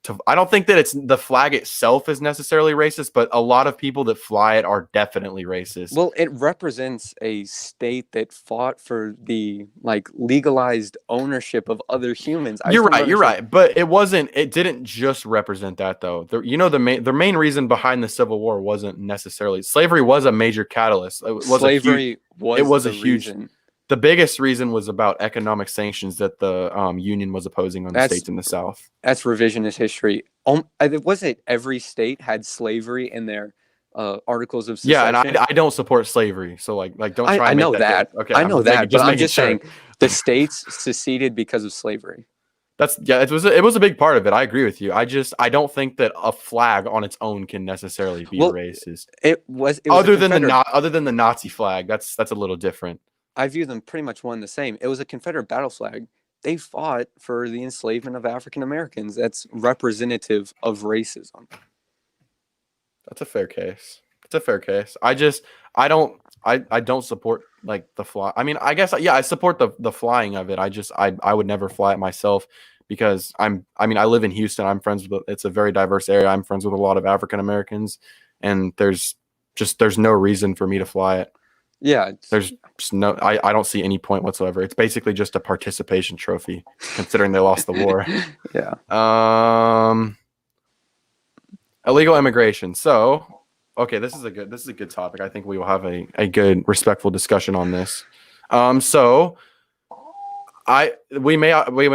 to. I don't think that it's the flag itself is necessarily racist, but a lot of people that fly it are definitely racist. Well, it represents a state that fought for the like legalized ownership of other humans. I just don't You're understand. right, but it didn't just represent that though. The main reason behind the Civil War wasn't necessarily slavery was a major catalyst. Slavery It was was a the huge. reason. The biggest reason was about economic sanctions that the Union was opposing on the That's states in the South. that's revisionist history. Was it every state had slavery in their articles of Yeah, and secession? I don't support slavery, so like don't try I and make know that that. okay. I I'm know just making that, but I'm making just sure. saying the states seceded because of slavery. It was a big part of it. I agree with you. I don't think that a flag on its own can necessarily be Well, racist. it was a Other than Confederate. other than the Nazi flag, that's a little different. I view them pretty much one and the same. It was a Confederate battle flag. They fought for the enslavement of African Americans. That's representative of racism. That's a fair case. It's a fair case. I don't support like the fly. I mean, I guess yeah, I support the flying of it. I would never fly it myself because I live in Houston. I'm friends with it's a very diverse area. I'm friends with a lot of African Americans, and there's no reason for me to fly it. Yeah, There's just no I don't see any point whatsoever. It's basically just a participation trophy, considering they lost the war. yeah. Illegal immigration. So, okay, this is a good topic. I think we will have a good respectful discussion on this. So we may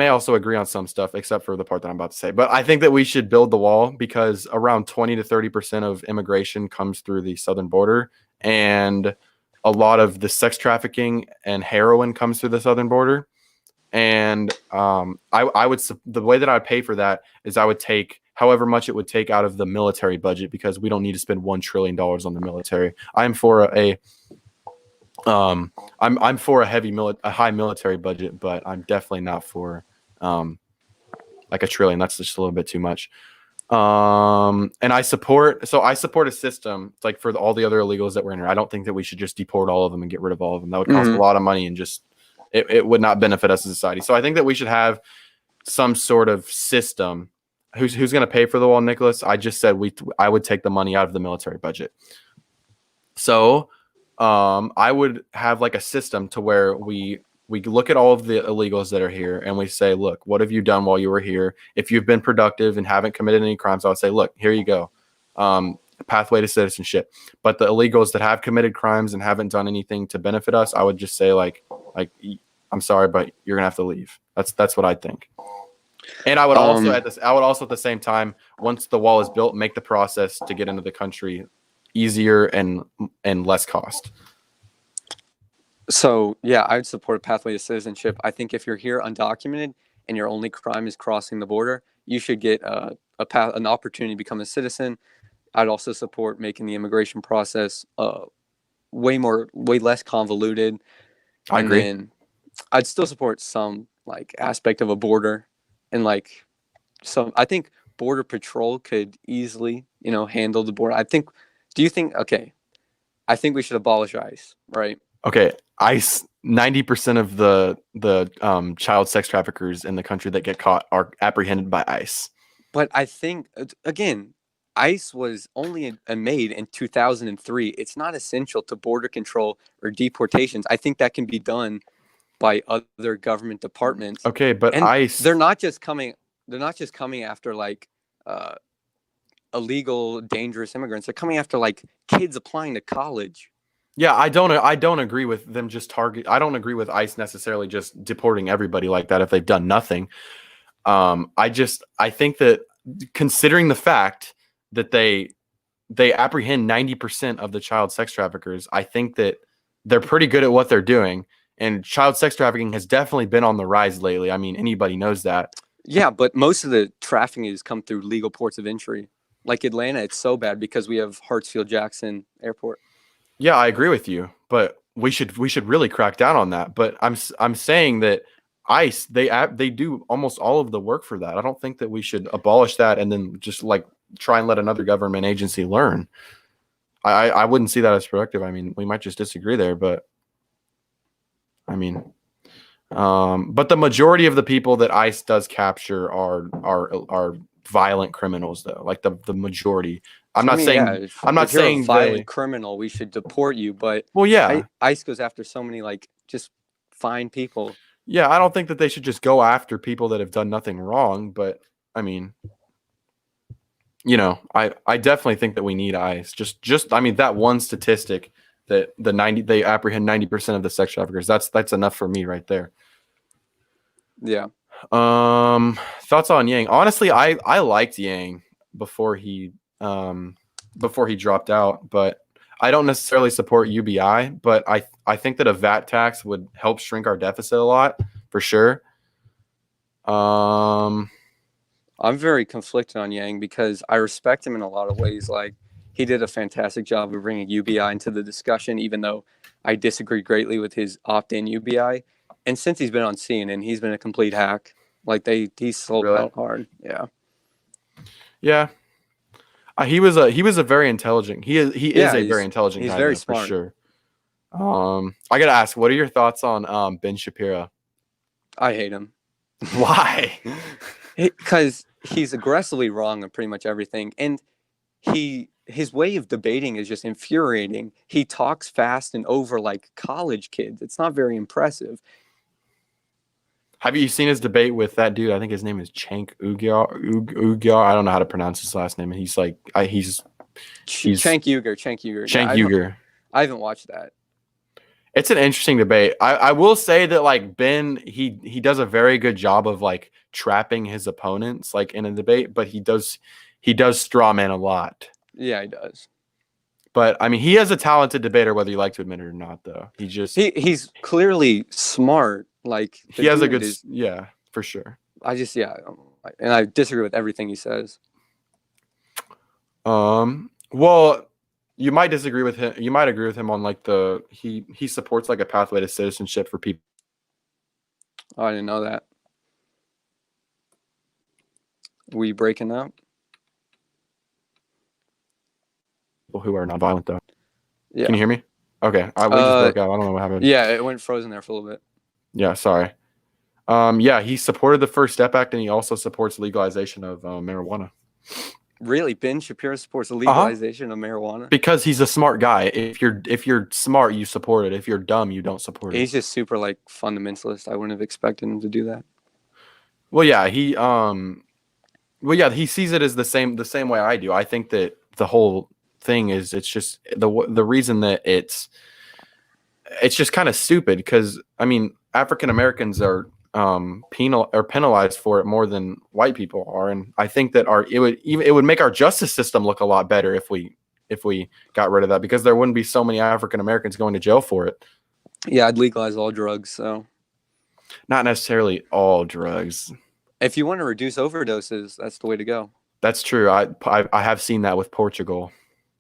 also agree on some stuff except for the part that I'm about to say. But I think that we should build the wall because around 20 to 30% of immigration comes through the southern border, and a lot of the sex trafficking and heroin comes through the southern border. And the way that I would pay for that is I would take however much it would take out of the military budget because we don't need to spend $1 trillion on the military. I'm for a high military budget, but I'm definitely not for like $1 trillion. That's just a little bit too much. And I support a system like for all the other illegals that were in here. I don't think that we should just deport all of them and get rid of all of them. That would cost a lot of money and just it would not benefit us as a society. So I think that we should have some sort of system. Who's going to pay for the wall, Nicholas? I just said I would take the money out of the military budget. So I would have like a system to where we look at all of the illegals that are here and we say, look, what have you done while you were here? If you've been productive and haven't committed any crimes, I would say, look, here you go. Pathway to citizenship. But the illegals that have committed crimes and haven't done anything to benefit us, I would just say like I'm sorry, but you're gonna have to leave. That's what I think. And I would also at the same time, once the wall is built, make the process to get into the country easier and less cost. So yeah, I would support a pathway to citizenship. I think if you're here undocumented and your only crime is crossing the border, you should get an opportunity to become a citizen. I'd also support making the immigration process way less convoluted. I agree. Then I'd still support some like aspect of a border, and like some. I think border patrol could easily, handle the border. Do you think? Okay, I think we should abolish ICE, right? Okay, ICE. 90% of the child sex traffickers in the country that get caught are apprehended by ICE. But I think again, ICE was only made in 2003. It's not essential to border control or deportations. I think that can be done by other government departments. Okay, but and ICE. They're not just coming after like illegal, dangerous immigrants. They're coming after like kids applying to college. Yeah, I don't agree with them just target. I don't agree with ICE necessarily just deporting everybody like that if they've done nothing. I think that considering the fact that they apprehend 90% of the child sex traffickers, I think that they're pretty good at what they're doing. And child sex trafficking has definitely been on the rise lately. I mean, anybody knows that. Yeah, but most of the trafficking has come through legal ports of entry. Like Atlanta, it's so bad because we have Hartsfield-Jackson Airport. Yeah, I agree with you, but we should really crack down on that. But I'm saying that ICE they do almost all of the work for that. I don't think that we should abolish that and then just like try and let another government agency learn. I wouldn't see that as productive. I mean, we might just disagree there, but I mean, but the majority of the people that ICE does capture are violent criminals, though. Like the majority. I'm So, not saying I'm not if you're a saying violent really. criminal, we should deport you. But Well, yeah, ICE goes after so many like just fine people. yeah. I don't think that they should just go after people that have done nothing wrong. But I mean, I definitely think that we need ICE. I mean, that one statistic that they apprehend 90% of the sex traffickers. That's enough for me right there. Yeah. Thoughts on Yang? Honestly, I liked Yang before he dropped out, but I don't necessarily support UBI, but I think that a VAT tax would help shrink our deficit a lot for sure. I'm very conflicted on Yang because I respect him in a lot of ways. Like, he did a fantastic job of bringing UBI into the discussion, even though I disagree greatly with his opt-in UBI. And since he's been on CNN, he's been a complete hack. Like, he sold Really? out hard. Yeah. Yeah. He was a very intelligent. He is a very intelligent he's guy, very though, for smart. sure. I gotta ask, what are your thoughts on Ben Shapiro? I hate him. Why? Because he's aggressively wrong on pretty much everything. And his way of debating is just infuriating. He talks fast and over like college kids. It's not very impressive. Have you seen his debate with that dude? I think his name is Cenk Uygur. I don't know how to pronounce his last name. And he's like, he's Cenk Uygur. Cenk Uygur. I haven't watched that. It's an interesting debate. I will say that like Ben, he does a very good job of like trapping his opponents like in a debate, but he does straw man a lot. Yeah, he does. But I mean, he is a talented debater, whether you like to admit it or not. Though he's clearly smart. Like, he has a good yeah, for sure. And I disagree with everything he says. Well, you might disagree with him. You might agree with him on like he supports like a pathway to citizenship for people. Oh, I didn't know that. We breaking up? Who are nonviolent though. Yeah. Can you hear me? Okay. We just broke out. I don't know what happened. Yeah, it went frozen there for a little bit. Yeah, sorry. Yeah, he supported the First Step Act and he also supports legalization of marijuana. Really? Ben Shapiro supports the legalization of marijuana? Because he's a smart guy. If you're smart, you support it. If you're dumb, you don't support it. He's just super like fundamentalist. I wouldn't have expected him to do that. Well, yeah, he sees it as the same way I do. I think that the whole thing is it's just the reason that it's just kind of stupid because I mean African Americans are penalized for it more than white people are, and I think that it would make our justice system look a lot better if we got rid of that because there wouldn't be so many African Americans going to jail for it. Yeah, I'd legalize all drugs. So not necessarily all drugs. If you want to reduce overdoses, that's the way to go. That's true. I have seen that with Portugal.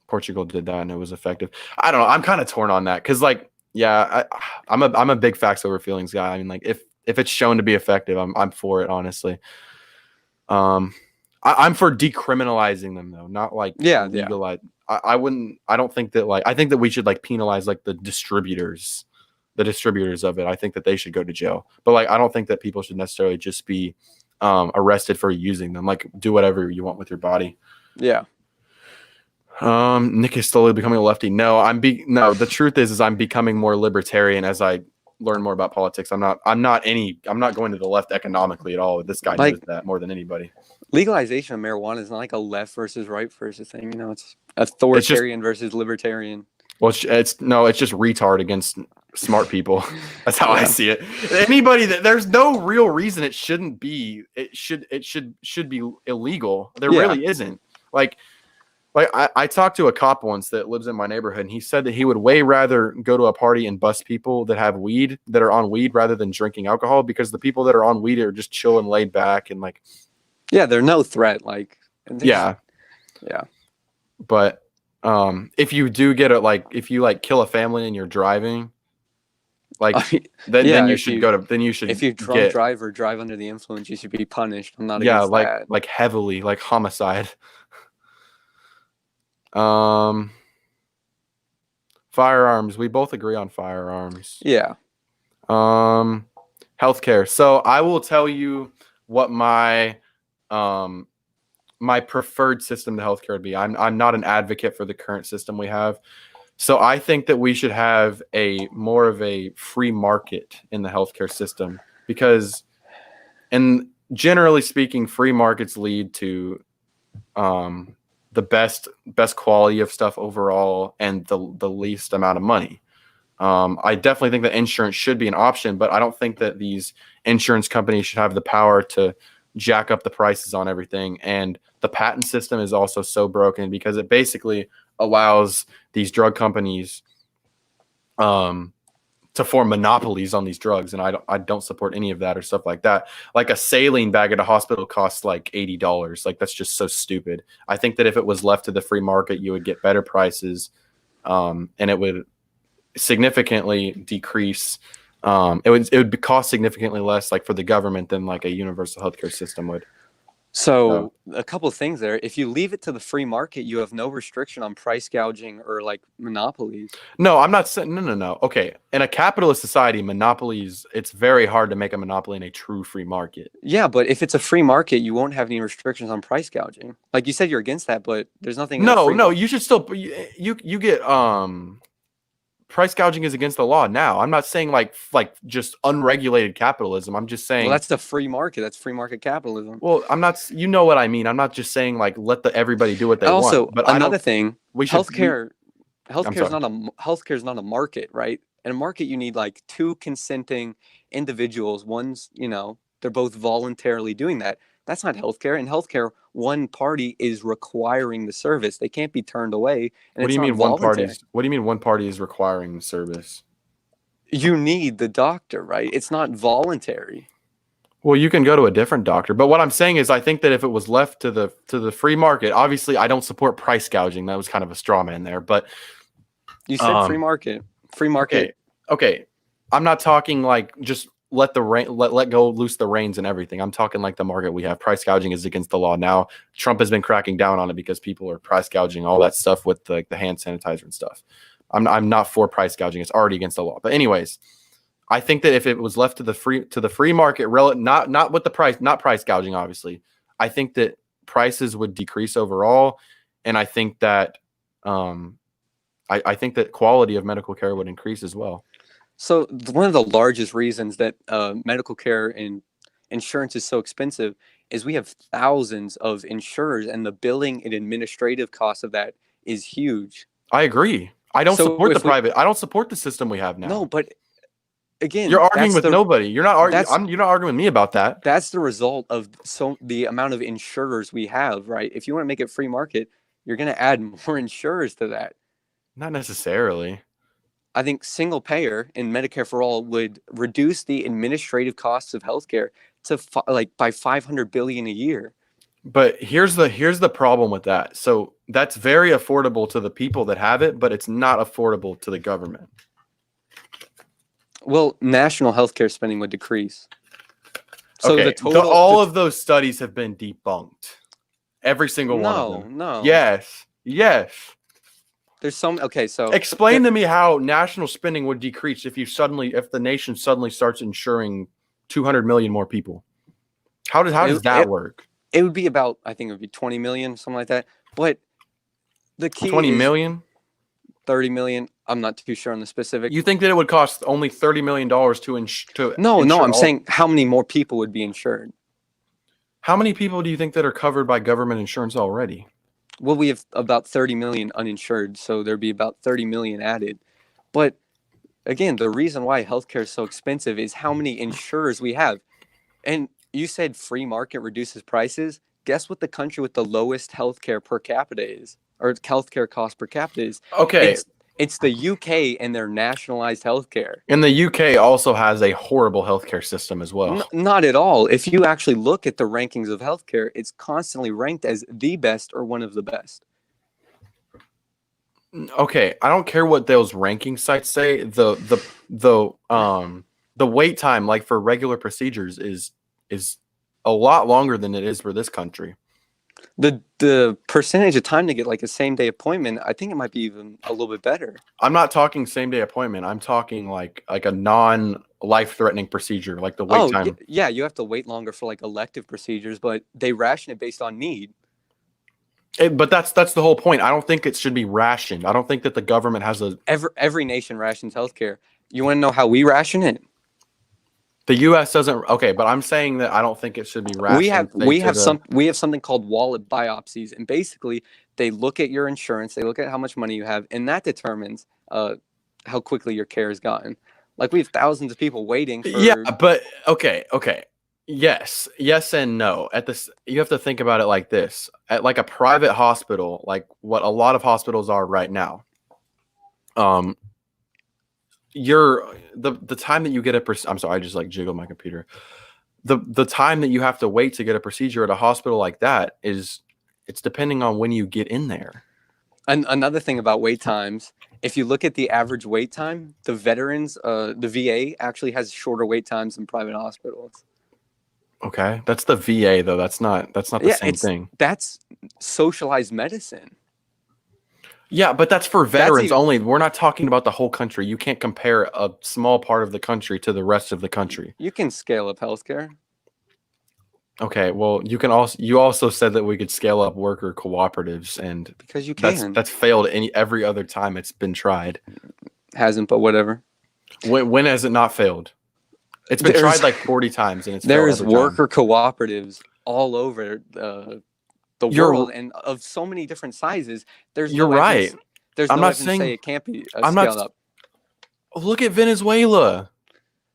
Portugal did that and it was effective. I don't know. I'm kind of torn on that because like yeah, I'm a big facts over feelings guy. I mean like if it's shown to be effective, I'm for it, honestly. I'm for decriminalizing them though, not like legalize. Yeah. I don't think that like I think that we should like penalize like the distributors of it. I think that they should go to jail. But like I don't think that people should necessarily just be arrested for using them. Like do whatever you want with your body. Yeah. Nick is slowly becoming a lefty. No, the truth is I'm becoming more libertarian as I learn more about politics. I'm not going to the left economically at all. This guy knows that more than anybody. Legalization of marijuana is not like a left versus right versus thing. You know, it's authoritarian versus libertarian. Well, it's just retard against smart people. That's how I Yeah. see it. Anybody that there's no real reason it shouldn't be. It should be illegal. There Yeah. really isn't. Like I talked to a cop once that lives in my neighborhood, and he said that he would way rather go to a party and bust people that have weed, that are on weed, rather than drinking alcohol, because the people that are on weed are just chill and laid back and like. Yeah, they're no threat. Like, Yeah. yeah. But if you do get if you like kill a family and you're driving, like I mean, then you should if you drunk drive or drive under the influence, you should be punished. I'm not against that. like heavily, like homicide. Firearms. We both agree on firearms. Yeah. Healthcare. So I will tell you what my my preferred system to healthcare would be. I'm not an advocate for the current system we have. So I think that we should have more of a free market in the healthcare system, because, and generally speaking, free markets lead to the best quality of stuff overall and the least amount of money. I definitely think that insurance should be an option, but I don't think that these insurance companies should have the power to jack up the prices on everything. And the patent system is also so broken because it basically allows these drug companies to form monopolies on these drugs, and I don't support any of that or stuff like that. Like a saline bag at a hospital costs like $80. Like, that's just so stupid. I think that if it was left to the free market, you would get better prices, and it would significantly decrease. It would cost significantly less, like for the government, than like a universal healthcare system would. So a couple of things there. If you leave it to the free market, you have no restriction on price gouging or like monopolies. No, I'm not saying no. Okay, in a capitalist society, monopolies, it's very hard to make a monopoly in a true free market. Yeah, but if it's a free market, you won't have any restrictions on price gouging. Like you said, you're against that, but there's nothing. No, you should still you get price gouging is against the law now. I'm not saying like just unregulated capitalism. I'm just saying, well, that's the free market. That's free market capitalism. Well, I'm not. You know what I mean. I'm not just saying like let everybody do what they want. Also, but another thing, healthcare is not a market, right? In a market, you need like two consenting individuals. One's, they're both voluntarily doing that. That's not healthcare. In healthcare, one party is requiring the service. They can't be turned away. And what do you mean one party? What do you mean one party is requiring the service? You need the doctor, right? It's not voluntary. Well, you can go to a different doctor, but what I'm saying is, I think that if it was left to the free market, obviously, I don't support price gouging. That was kind of a straw man there, but you said free market. Free market. Okay. I'm not talking like just let go loose the reins and everything. I'm talking like the market we have. Price gouging is against the law now. Trump has been cracking down on it because people are price gouging all that stuff with the hand sanitizer and stuff. I'm not for price gouging. It's already against the law. But anyways, I think that if it was left to the free market, not with the price, not price gouging, obviously, I think that prices would decrease overall, and I think that I think that quality of medical care would increase as well. So one of the largest reasons that medical care and insurance is so expensive is we have thousands of insurers, and the billing and administrative costs of that is huge. I agree. I don't support the private. I don't support the system we have now. No, but again, you're arguing with nobody. You're not arguing. You're not arguing with me about that. That's the result of the amount of insurers we have, right? If you want to make it free market, you're going to add more insurers to that. Not necessarily. I think single payer and Medicare for all would reduce the administrative costs of healthcare to by $500 billion a year. But here's the problem with that. So that's very affordable to the people that have it, but it's not affordable to the government. Well, national healthcare spending would decrease. So okay. All of those studies have been debunked. Every single one of them. No. Yes. There's some. Okay, so explain to me how national spending would decrease if the nation suddenly starts insuring 200 million more people. How does that work? It would be about, I think it would be 20 million, something like that. But the key 20 million? 30 million. I'm not too sure on the specific. You think that it would cost only $30 million to insure? No, I'm saying how many more people would be insured. How many people do you think that are covered by government insurance already? Well, we have about 30 million uninsured, so there'd be about 30 million added. But again, the reason why healthcare is so expensive is how many insurers we have. And you said free market reduces prices. Guess what the country with the lowest healthcare per capita is, or healthcare cost per capita is? Okay. It's the UK and their nationalized healthcare. And the UK also has a horrible healthcare system as well. Not at all. If you actually look at the rankings of healthcare, it's constantly ranked as the best or one of the best. Okay, I don't care what those ranking sites say. The wait time, like for regular procedures, is a lot longer than it is for this country. The percentage of time to get like a same day appointment, I think it might be even a little bit better. I'm not talking same day appointment. I'm talking like a non life threatening procedure, like the wait time. Yeah, you have to wait longer for like elective procedures, but they ration it based on need. But that's the whole point. I don't think it should be rationed. I don't think that the government has a every nation rations healthcare. You want to know how we ration it? The U.S. doesn't. Okay, but I'm saying that I don't think it should be rationed. We have something called wallet biopsies, and basically they look at your insurance, they look at how much money you have, and that determines how quickly your care is gotten. Like we have thousands of people waiting for. Yeah, but okay. Yes and no. At this, you have to think about it like this. At like a private hospital, like what a lot of hospitals are right now, the time that you get I'm sorry, I just like jiggled my computer. The time that you have to wait to get a procedure at a hospital like that it's depending on when you get in there. And another thing about wait times, if you look at the average wait time, the veterans, the VA actually has shorter wait times than private hospitals. Okay, that's the VA though. That's not the same thing. That's socialized medicine. Yeah, but that's for veterans only. We're not talking about the whole country. You can't compare a small part of the country to the rest of the country. You can scale up healthcare. Okay, well, you also said that we could scale up worker cooperatives, and because you can. That's failed every other time it's been tried. Hasn't, but whatever. When has it not failed? It's been tried like 40 times, and it's there's worker cooperatives all over the world, and of so many different sizes. You're right. There's no evidence to say it can't be scaled up. Look at Venezuela.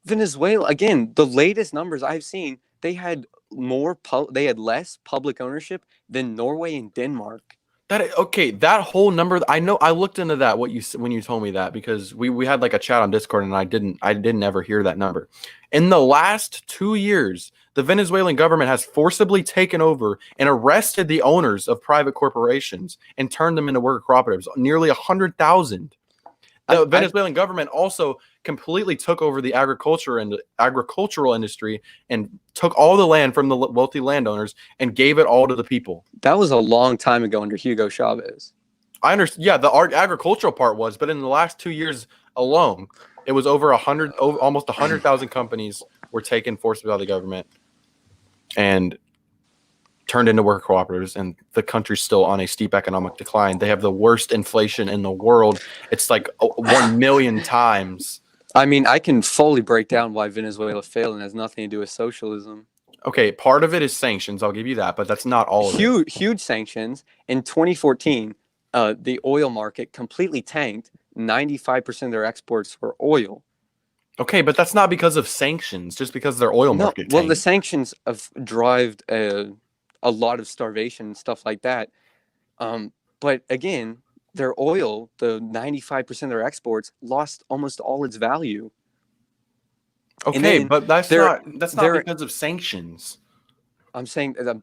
Venezuela, again, the latest numbers I've seen, they had less public ownership than Norway and Denmark. That whole number, I know, I looked into that when you told me that, because we had like a chat on Discord, and I didn't ever hear that number. In the last 2 years, the Venezuelan government has forcibly taken over and arrested the owners of private corporations and turned them into worker cooperatives. Nearly 100,000. The Venezuelan government also completely took over the agricultural industry and took all the land from the wealthy landowners and gave it all to the people. That was a long time ago under Hugo Chavez. I understand. Yeah, the agricultural part was, but in the last 2 years alone, it was almost 100,000 companies were taken forcibly by the government and turned into worker cooperatives, and the country's still on a steep economic decline. They have the worst inflation in the world. It's like 1 million times. I mean, I can fully break down why Venezuela failed, and has nothing to do with socialism. Okay, part of it is sanctions. I'll give you that, but that's not all of it. Huge sanctions. In 2014, the oil market completely tanked. 95% of their exports were oil. Okay, but that's not because of sanctions, just because their oil market tanked. Well, the sanctions have driven a lot of starvation and stuff like that. But again, their oil, the 95% of their exports, lost almost all its value. Okay, but that's not because of sanctions. I'm saying that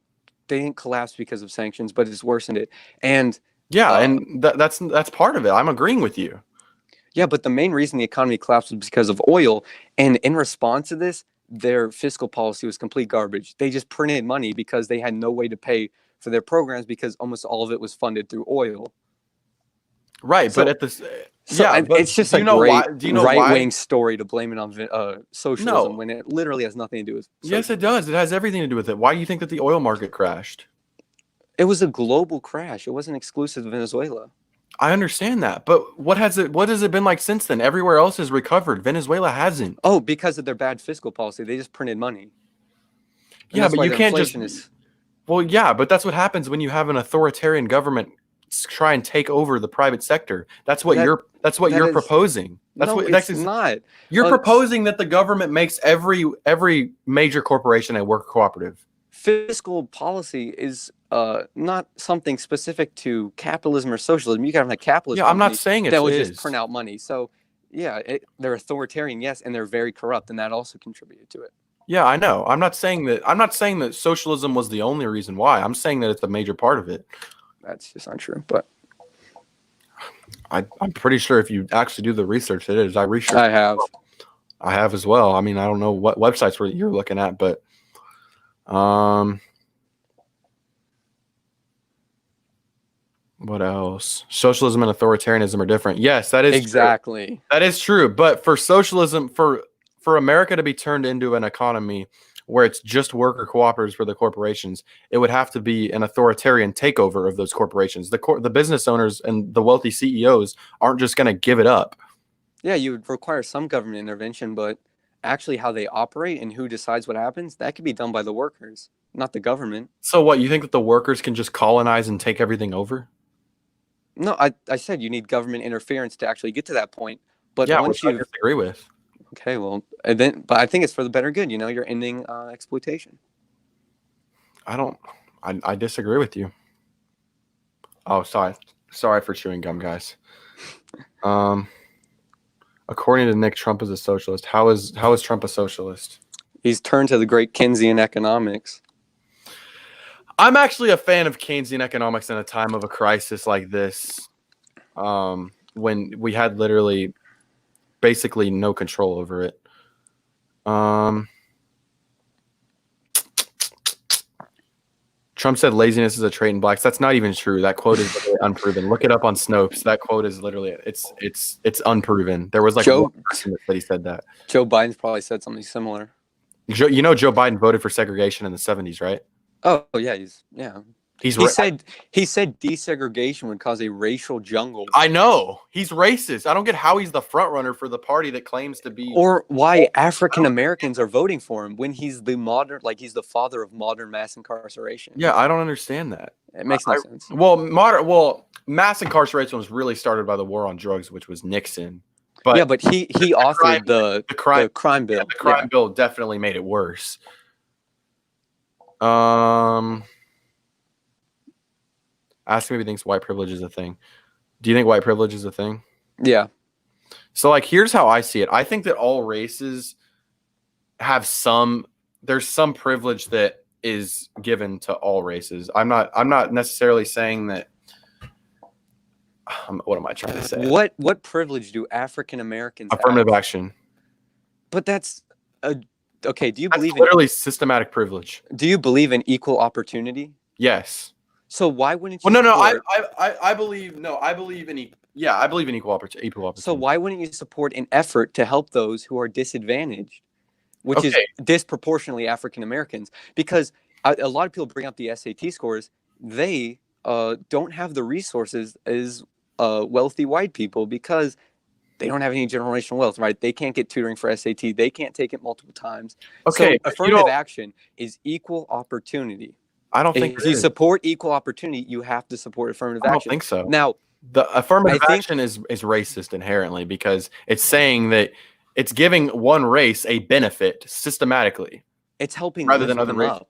they didn't collapse because of sanctions, but it's worsened it. And yeah, and that's part of it. I'm agreeing with you. Yeah, but the main reason the economy collapsed was because of oil. And in response to this, their fiscal policy was complete garbage. They just printed money because they had no way to pay for their programs, because almost all of it was funded through oil. Right, but at this, it's just a right-wing story to blame it on socialism when it literally has nothing to do with socialism. Yes, it does. It has everything to do with it. Why do you think that the oil market crashed? It was a global crash. It wasn't exclusive to Venezuela. I understand that, but what has it been like since then? Everywhere else has recovered. Venezuela hasn't. Oh, because of their bad fiscal policy. They just printed money. Yeah, but you can't just Well, yeah, but that's what happens when you have an authoritarian government try and take over the private sector. That's what That that you're is proposing. no, it's not. You're Uh, s- proposing that the government makes every major corporation a worker cooperative. Fiscal policy is not something specific to capitalism or socialism. You can have a capitalist Yeah, I'm not company saying that it would just is. print out money. So yeah, they're authoritarian, yes, and they're very corrupt, and that also contributed to it. Yeah, I know. I'm not saying that socialism was the only reason why. I'm saying that it's a major part of it. That's just untrue. But I'm pretty sure if you actually do the research, it is. I have. I have as well. I mean, I don't know what websites you're looking at, but what else? Socialism and authoritarianism are different. Yes, that is Exactly. true. That is true. But for socialism, for America to be turned into an economy where it's just worker cooperatives for the corporations, it would have to be an authoritarian takeover of those corporations. The business owners and the wealthy CEOs aren't just going to give it up. Yeah, you would require some government intervention, but actually how they operate and who decides what happens, that could be done by the workers, not the government. So what, you think that the workers can just colonize and take everything over? No, I said you need government interference to actually get to that point. But Yeah, once which I you disagree with. okay, well, and then, but I think it's for the better good. You're ending exploitation. I disagree with you. Oh, sorry for chewing gum, guys. According to Nick, Trump is a socialist. How is Trump a socialist? He's turned to the great Keynesian economics. I'm actually a fan of Keynesian economics in a time of a crisis like this, when we had literally basically no control over it. Trump said laziness is a trait in blacks. That's not even true. That quote is literally unproven. Look it up on Snopes. That quote is literally it's unproven. There was like one person that said he said that. Joe Biden's probably said something similar. Joe Biden voted for segregation in the 70s, right? Oh yeah, he said desegregation would cause a racial jungle. I know. He's racist. I don't get how he's the front runner for the party that claims to be, or why African Americans are voting for him when he's the father of modern mass incarceration. Yeah, I don't understand that. It makes no sense. Well, mass incarceration was really started by the war on drugs, which was Nixon. But yeah, but he authored the crime bill. Yeah, the crime bill definitely made it worse. Ask me if he thinks white privilege is a thing. Do you think white privilege is a thing? Yeah. So, like, here's how I see it. I think that all races have there's some privilege that is given to all races. I'm not necessarily saying that. What am I trying to say? What privilege do African Americans have? Affirmative action. But that's okay. Do you That's believe literally systematic privilege? Do you believe in equal opportunity? Yes. So why wouldn't you? Well, no. I believe in I believe in equal opportunity. So why wouldn't you support an effort to help those who are disadvantaged, which is disproportionately African Americans? Because a lot of people bring up the SAT scores. They don't have the resources as wealthy white people because they don't have any generational wealth, right? They can't get tutoring for SAT. They can't take it multiple times. Okay, so affirmative action is equal opportunity. I don't think if you support equal opportunity, you have to support affirmative action. I don't think so. Now, the affirmative action is racist inherently because it's saying that it's giving one race a benefit systematically. It's helping rather than other races.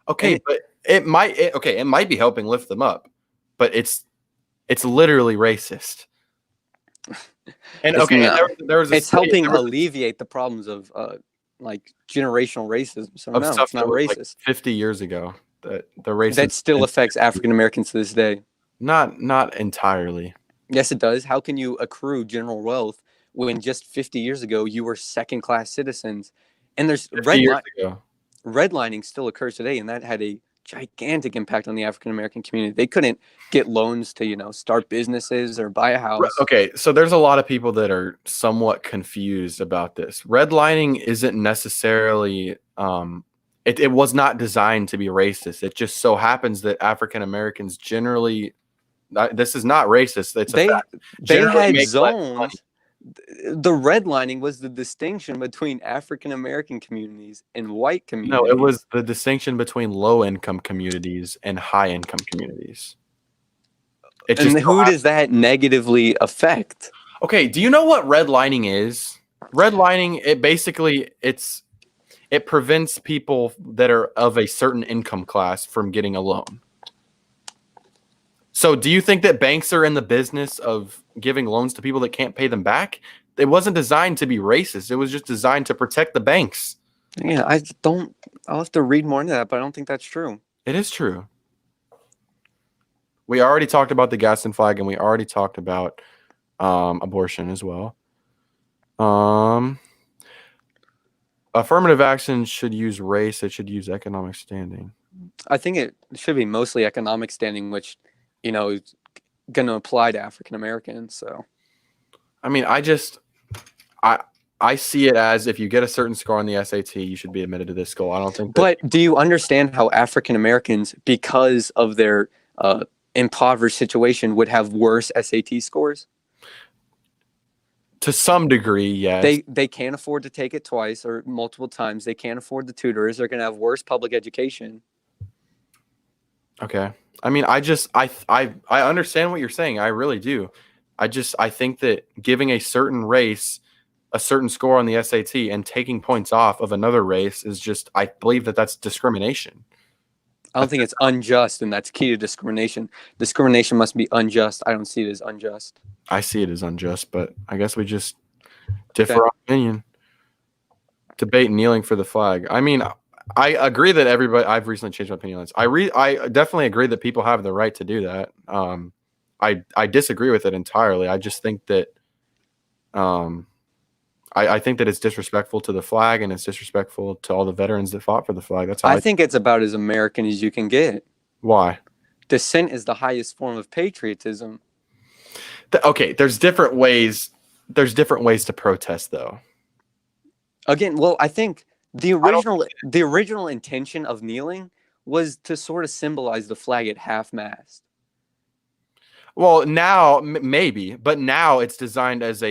Okay, but it might be helping lift them up, but it's literally racist. And it's helping alleviate the problems of like generational racism. So no, it's not racist. Like 50 years ago, the racism that still affects African Americans to this day. Not entirely. Yes, it does. How can you accrue general wealth when just 50 years ago you were second-class citizens? And there's redlining still occurs today, and that had a gigantic impact on the African American community. They couldn't get loans to, start businesses or buy a house. Okay, so there's a lot of people that are somewhat confused about this. Redlining isn't necessarily it was not designed to be racist. It just so happens that African Americans generally this is not racist. It's they had zones. The redlining was the distinction between African American communities and white No, it was communities. the distinction between low income communities and high income communities. It And just who does that negatively affect? okay. Do you know what redlining is? Redlining, it prevents people that are of a certain income class from getting a loan. So do you think that banks are in the business of giving loans to people that can't pay them back? It wasn't designed to be racist. It was just designed to protect the banks. Yeah, I'll have to read more into that, but I don't think that's true. It is true. We already talked about the Gadsden flag, and we already talked about abortion as well. Affirmative action should use race. It should use economic standing. I think it should be mostly economic standing, which, is going to apply to African Americans. So, I mean, I see it as if you get a certain score on the SAT, you should be admitted to this school. I don't think but do you understand how African Americans, because of their impoverished situation, would have worse SAT scores? To some degree, yes. They can't afford to take it twice or multiple times. They can't afford the tutors. They're going to have worse public education. Okay. I mean, I understand what you're saying. I really do. I think that giving a certain race a certain score on the SAT and taking points off of another race is just, I believe that that's discrimination. I don't think it's unjust, and that's key to discrimination. Discrimination must be unjust. I don't see it as unjust. I see it as unjust, but I guess we just differ on opinion. Debate kneeling for the flag. I mean, I agree that everybody. I've recently changed my opinion on this. I definitely agree that people have the right to do that. I disagree with it entirely. I just think that, I think that it's disrespectful to the flag, and it's disrespectful to all the veterans that fought for the flag. That's how I think it's about as American as you can get. Why? Dissent is the highest form of patriotism. Okay, there's different ways. There's different ways to protest, though. Again, well, I think the original intention of kneeling was to sort of symbolize the flag at half-mast. Well, now maybe, but now it's designed as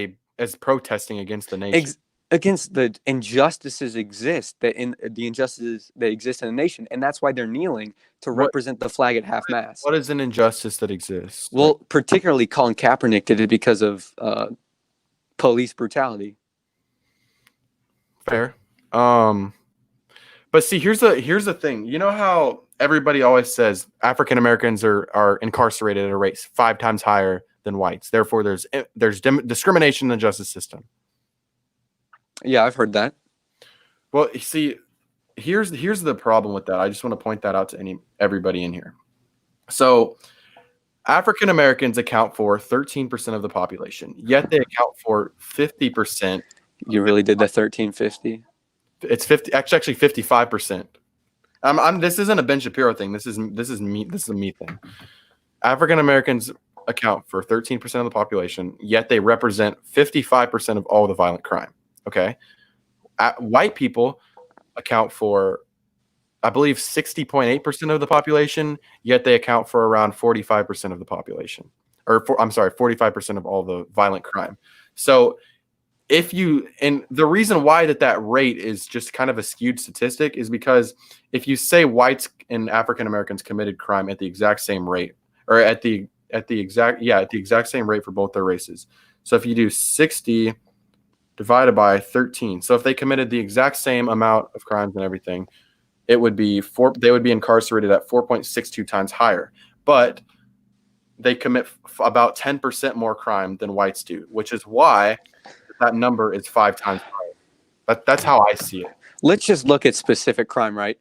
protesting against the nation. Against the injustices the injustices that exist in the nation, and that's why they're kneeling to represent the flag at half-mast. What is an injustice that exists? Well, particularly Colin Kaepernick did it because of police brutality. Fair. But see, here's the thing. You know how everybody always says African Americans are incarcerated at a rate 5 times higher than whites. Therefore, there's discrimination in the justice system. Yeah, I've heard that. Well, see, here's the problem with that. I just want to point that out to everybody in here. So, African Americans account for 13% of the population, yet they account for 50%. You really did the 1350? It's 50. Actually, 55%. This isn't a Ben Shapiro thing. This is me. This is a me thing. African Americans account for 13% of the population, yet they represent 55% of all the violent crime. Okay, white people account for, I believe, 60.8% of the population, yet they account for around 45% of the population, I'm sorry, 45% of all the violent crime. So and the reason why that rate is just kind of a skewed statistic is because if you say whites and African Americans committed crime at the exact same rate, or at the exact same rate for both their races. So if you do 60 divided by 13, so if they committed the exact same amount of crimes and everything, it would be they would be incarcerated at 4.62 times higher. But they commit about 10% more crime than whites do, which is why that number is 5 times higher. That's how I see it. Let's just look at specific crime, right?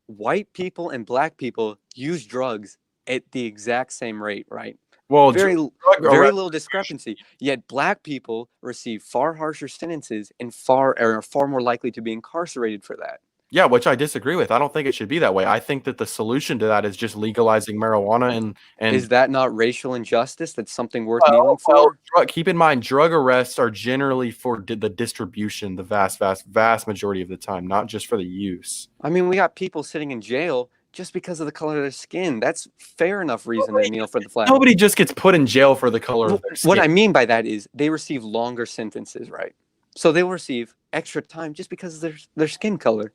White people and black people use drugs at the exact same rate, right? Well, very little discrepancy. Yet black people receive far harsher sentences and are far more likely to be incarcerated for that. Yeah, which I disagree with. I don't think it should be that way. I think that the solution to that is just legalizing marijuana and is that not racial injustice? That's something worth kneeling for? Keep in mind, drug arrests are generally for the distribution the vast majority of the time, not just for the use. I mean, we got people sitting in jail just because of the color of their skin. That's fair enough reason to kneel for the flag. Nobody just gets put in jail for the color of their skin. What I mean by that is they receive longer sentences, right? So they will receive extra time just because of their skin color.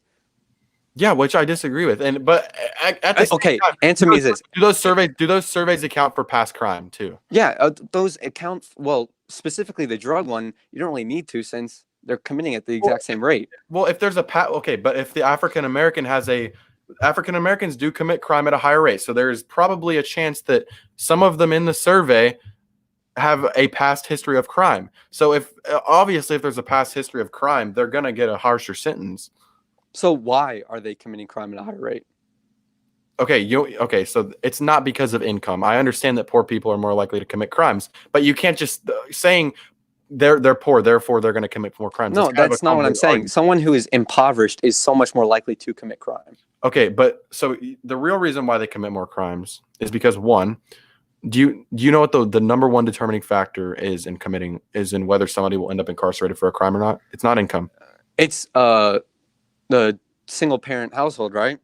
Yeah, which I disagree with. But at the same Okay, time, answer me this. Do those surveys account for past crime too? Yeah, those account, well, specifically the drug one, you don't really need to since they're committing at the exact same rate. Well, if there's but if the African Americans do commit crime at a higher rate, so there's probably a chance that some of them in the survey have a past history of crime. So if there's a past history of crime, they're gonna get a harsher sentence. So why are they committing crime at a higher rate? Okay, so it's not because of income. I understand that poor people are more likely to commit crimes, but you can't just saying they're poor, therefore they're going to commit more crimes. No, that's not what I'm saying. Argument. Someone who is impoverished is so much more likely to commit crime. Okay, but so the real reason why they commit more crimes is because one, do you know what the number one determining factor is in whether somebody will end up incarcerated for a crime or not? It's not income. It's the single parent household, right?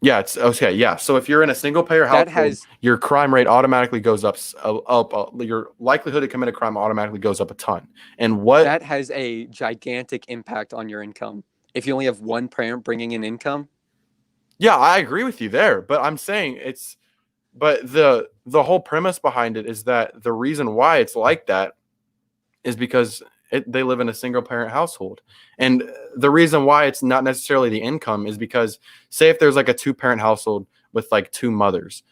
Yeah, it's okay. Yeah, so if you're in a single payer household, your crime rate automatically goes up. Your likelihood to commit a crime automatically goes up a ton. And that has a gigantic impact on your income. If you only have one parent bringing in income. Yeah, I agree with you there, but I'm saying but the whole premise behind it is that the reason why it's like that is because they live in a single parent household. And the reason why it's not necessarily the income is because, say if there's like a 2-parent household with like 2 mothers,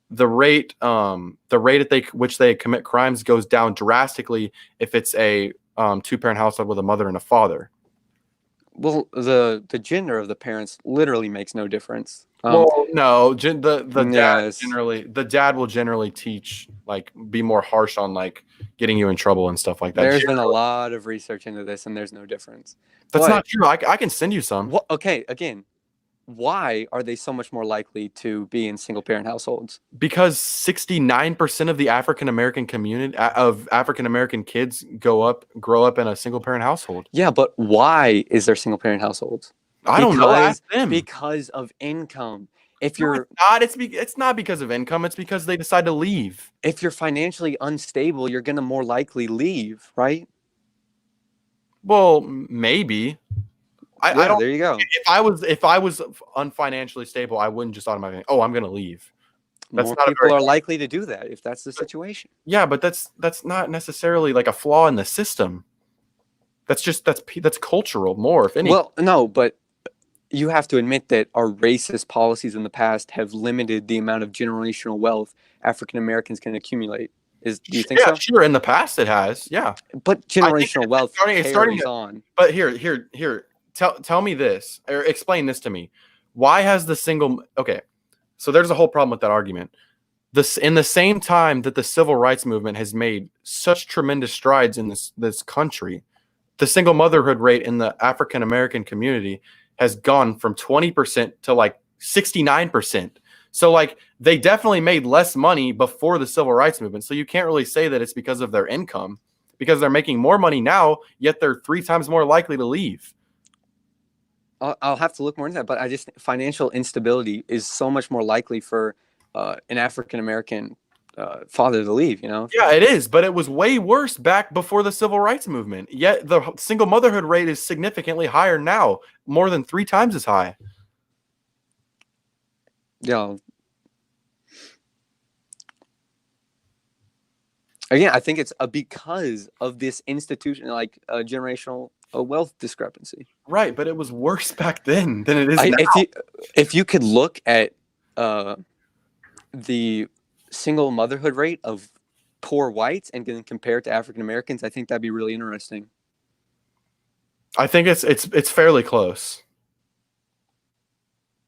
the rate at which they commit crimes goes down drastically if it's a 2-parent household with a mother and a father. Well, the gender of the parents literally makes no difference. Well, no, the dad will generally teach, like, be more harsh on like getting you in trouble and stuff like that. There's been a lot of research into this, and there's no difference. That's not true. I can send you some. Okay, again, why are they so much more likely to be in single parent households? Because 69% of the African American community of African American kids grow up in a single parent household. Yeah, but why is there single parent households? I don't know. Ask them. Because of income. If it's not because of income. It's because they decide to leave. If you're financially unstable, you're gonna more likely leave, right? Well, maybe. I don't. There you go. If I was unfinancially stable, I wouldn't just automatically. Oh, I'm gonna leave. More people are likely to do that if that's the situation. Yeah, but that's not necessarily like a flaw in the system. That's cultural more, if anything. Well, no, but you have to admit that our racist policies in the past have limited the amount of generational wealth African Americans can accumulate. Do you think so? Yeah, sure. In the past, it has. Yeah. But generational wealth carries on. But here. Tell me this, or explain this to me. Why has the single? Okay, so there's a whole problem with that argument. In the same time that the civil rights movement has made such tremendous strides in this country, the single motherhood rate in the African American community has gone from 20% to like 69%. So like they definitely made less money before the civil rights movement. So you can't really say that it's because of their income, because they're making more money now, yet they're 3 times more likely to leave. I'll have to look more into that, but I just financial instability is so much more likely for an African American father to leave, you know? Yeah, it is, but it was way worse back before the civil rights movement. Yet the single motherhood rate is significantly higher now, more than 3 times as high. Yeah. Again, I think it's because of this institution, like generational wealth discrepancy. Right, but it was worse back then than it is now. If you could look at the single motherhood rate of poor whites and then compare it to African Americans, I think that'd be really interesting. I think it's fairly close.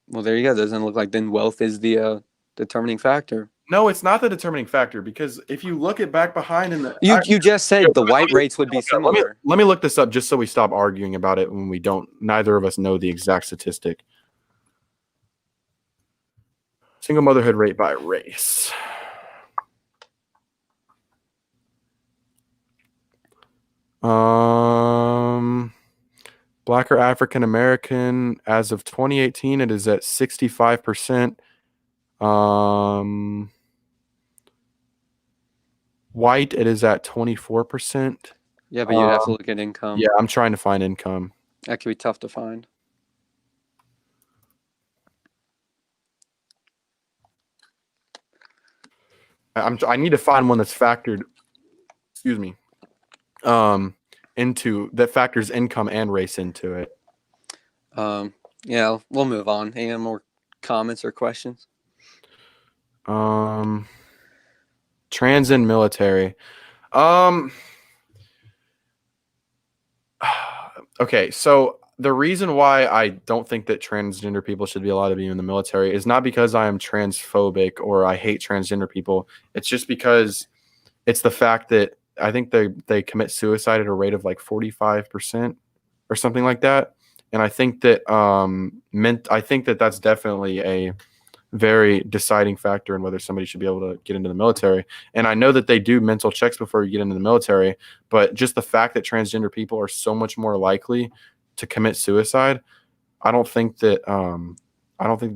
Well, there you go. Doesn't look like then wealth is the determining factor. No, it's not the determining factor, because if you look at back behind in the you just said the white rates would be similar. Let me look this up just so we stop arguing about it when neither of us know the exact statistic. Single motherhood rate by race. Black or African American, as of 2018, it is at 65%. White, it is at 24%. Yeah, but you'd have to look at income. Yeah, I'm trying to find income. That could be tough to find. I need to find one that's factored. Excuse me. Into that factors income and race into it. Yeah, we'll move on. Any more comments or questions? Trans and military. Okay, so the reason why I don't think that transgender people should be allowed to be in the military is not because I am transphobic or I hate transgender people. It's just because it's the fact that I think they commit suicide at a rate of like 45% or something like that. And I think that I think that that's definitely a very deciding factor in whether somebody should be able to get into the military. And I know that they do mental checks before you get into the military, but just the fact that transgender people are so much more likely to commit suicide, I don't think that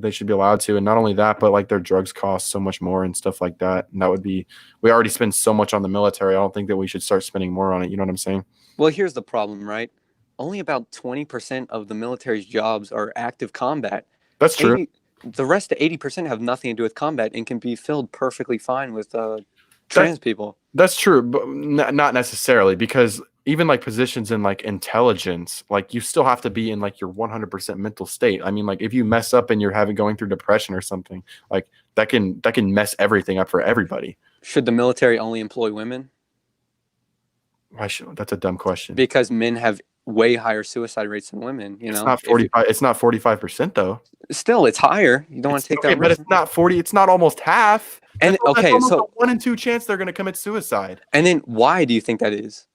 they should be allowed to. And not only that, but like their drugs cost so much more and stuff like that. And that would be, we already spend so much on the military. I don't think that we should start spending more on it. You know what I'm saying? Well, here's the problem, right? Only about 20% of the military's jobs are active combat. That's true. The rest of 80% have nothing to do with combat and can be filled perfectly fine with trans people. That's true, but not necessarily, because even like positions in like intelligence, like you still have to be in like your 100% mental state. I mean, like if you mess up and you're going through depression or something, like that can mess everything up for everybody. Should the military only employ women? Why should? That's a dumb question. Because men have way higher suicide rates than women. You know, it's not 45. It's not 45% though. Still, it's higher. You don't want to take that. But it's not 40. It's not almost half. And okay, so a 1 in 2 chance they're going to commit suicide. And then why do you think that is?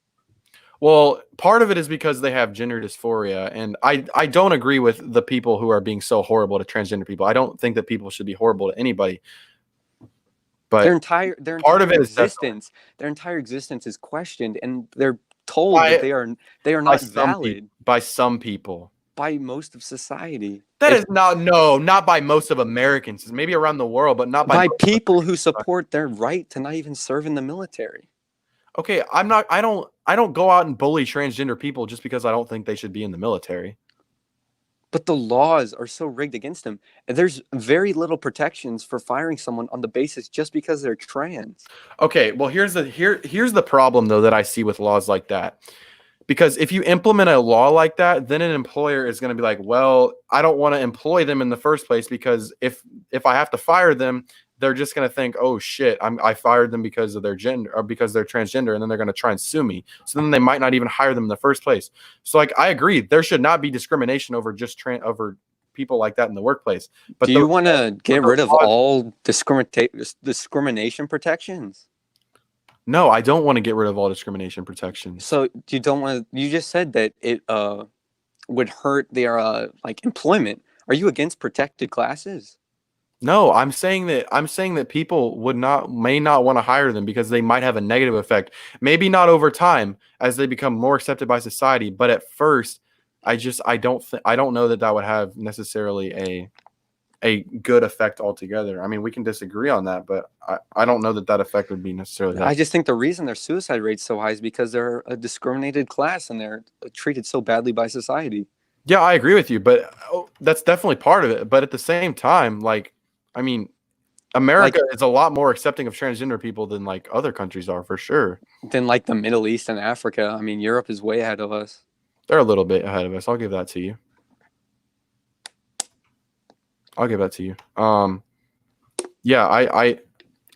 Well, part of it is because they have gender dysphoria, and I don't agree with the people who are being so horrible to transgender people. I don't think that people should be horrible to anybody. But their entire existence is questioned, and they're told that they are not valid by some people, by most of society. That is not by most of Americans, maybe around the world, but not by people who support their right to not even serve in the military. Okay, I don't go out and bully transgender people just because I don't think they should be in the military. But the laws are so rigged against them. There's very little protections for firing someone on the basis just because they're trans. Okay, well here's the problem though that I see with laws like that. Because if you implement a law like that, then an employer is going to be like, well, I don't want to employ them in the first place because if I have to fire them, they're just going to think, oh shit, I fired them because of their gender or because they're transgender, and then they're going to try and sue me. So then they might not even hire them in the first place. So like, I agree, there should not be discrimination over just over people like that in the workplace. But do you want to get rid of all discrimination protections? No, I don't want to get rid of all discrimination protections. So you don't want to? You just said that it would hurt their like employment. Are you against protected classes? No, I'm saying that people may not want to hire them because they might have a negative effect. Maybe not over time as they become more accepted by society, but at first, I don't know that would have necessarily a good effect altogether. I mean, we can disagree on that, but I don't know that effect would be necessarily that. I just think the reason their suicide rate's so high is because they're a discriminated class and they're treated so badly by society. Yeah, I agree with you, but that's definitely part of it. But at the same time, like, I mean, America is a lot more accepting of transgender people than like other countries are, for sure. Than like the Middle East and Africa. I mean, Europe is way ahead of us. They're a little bit ahead of us. I'll give that to you. Yeah,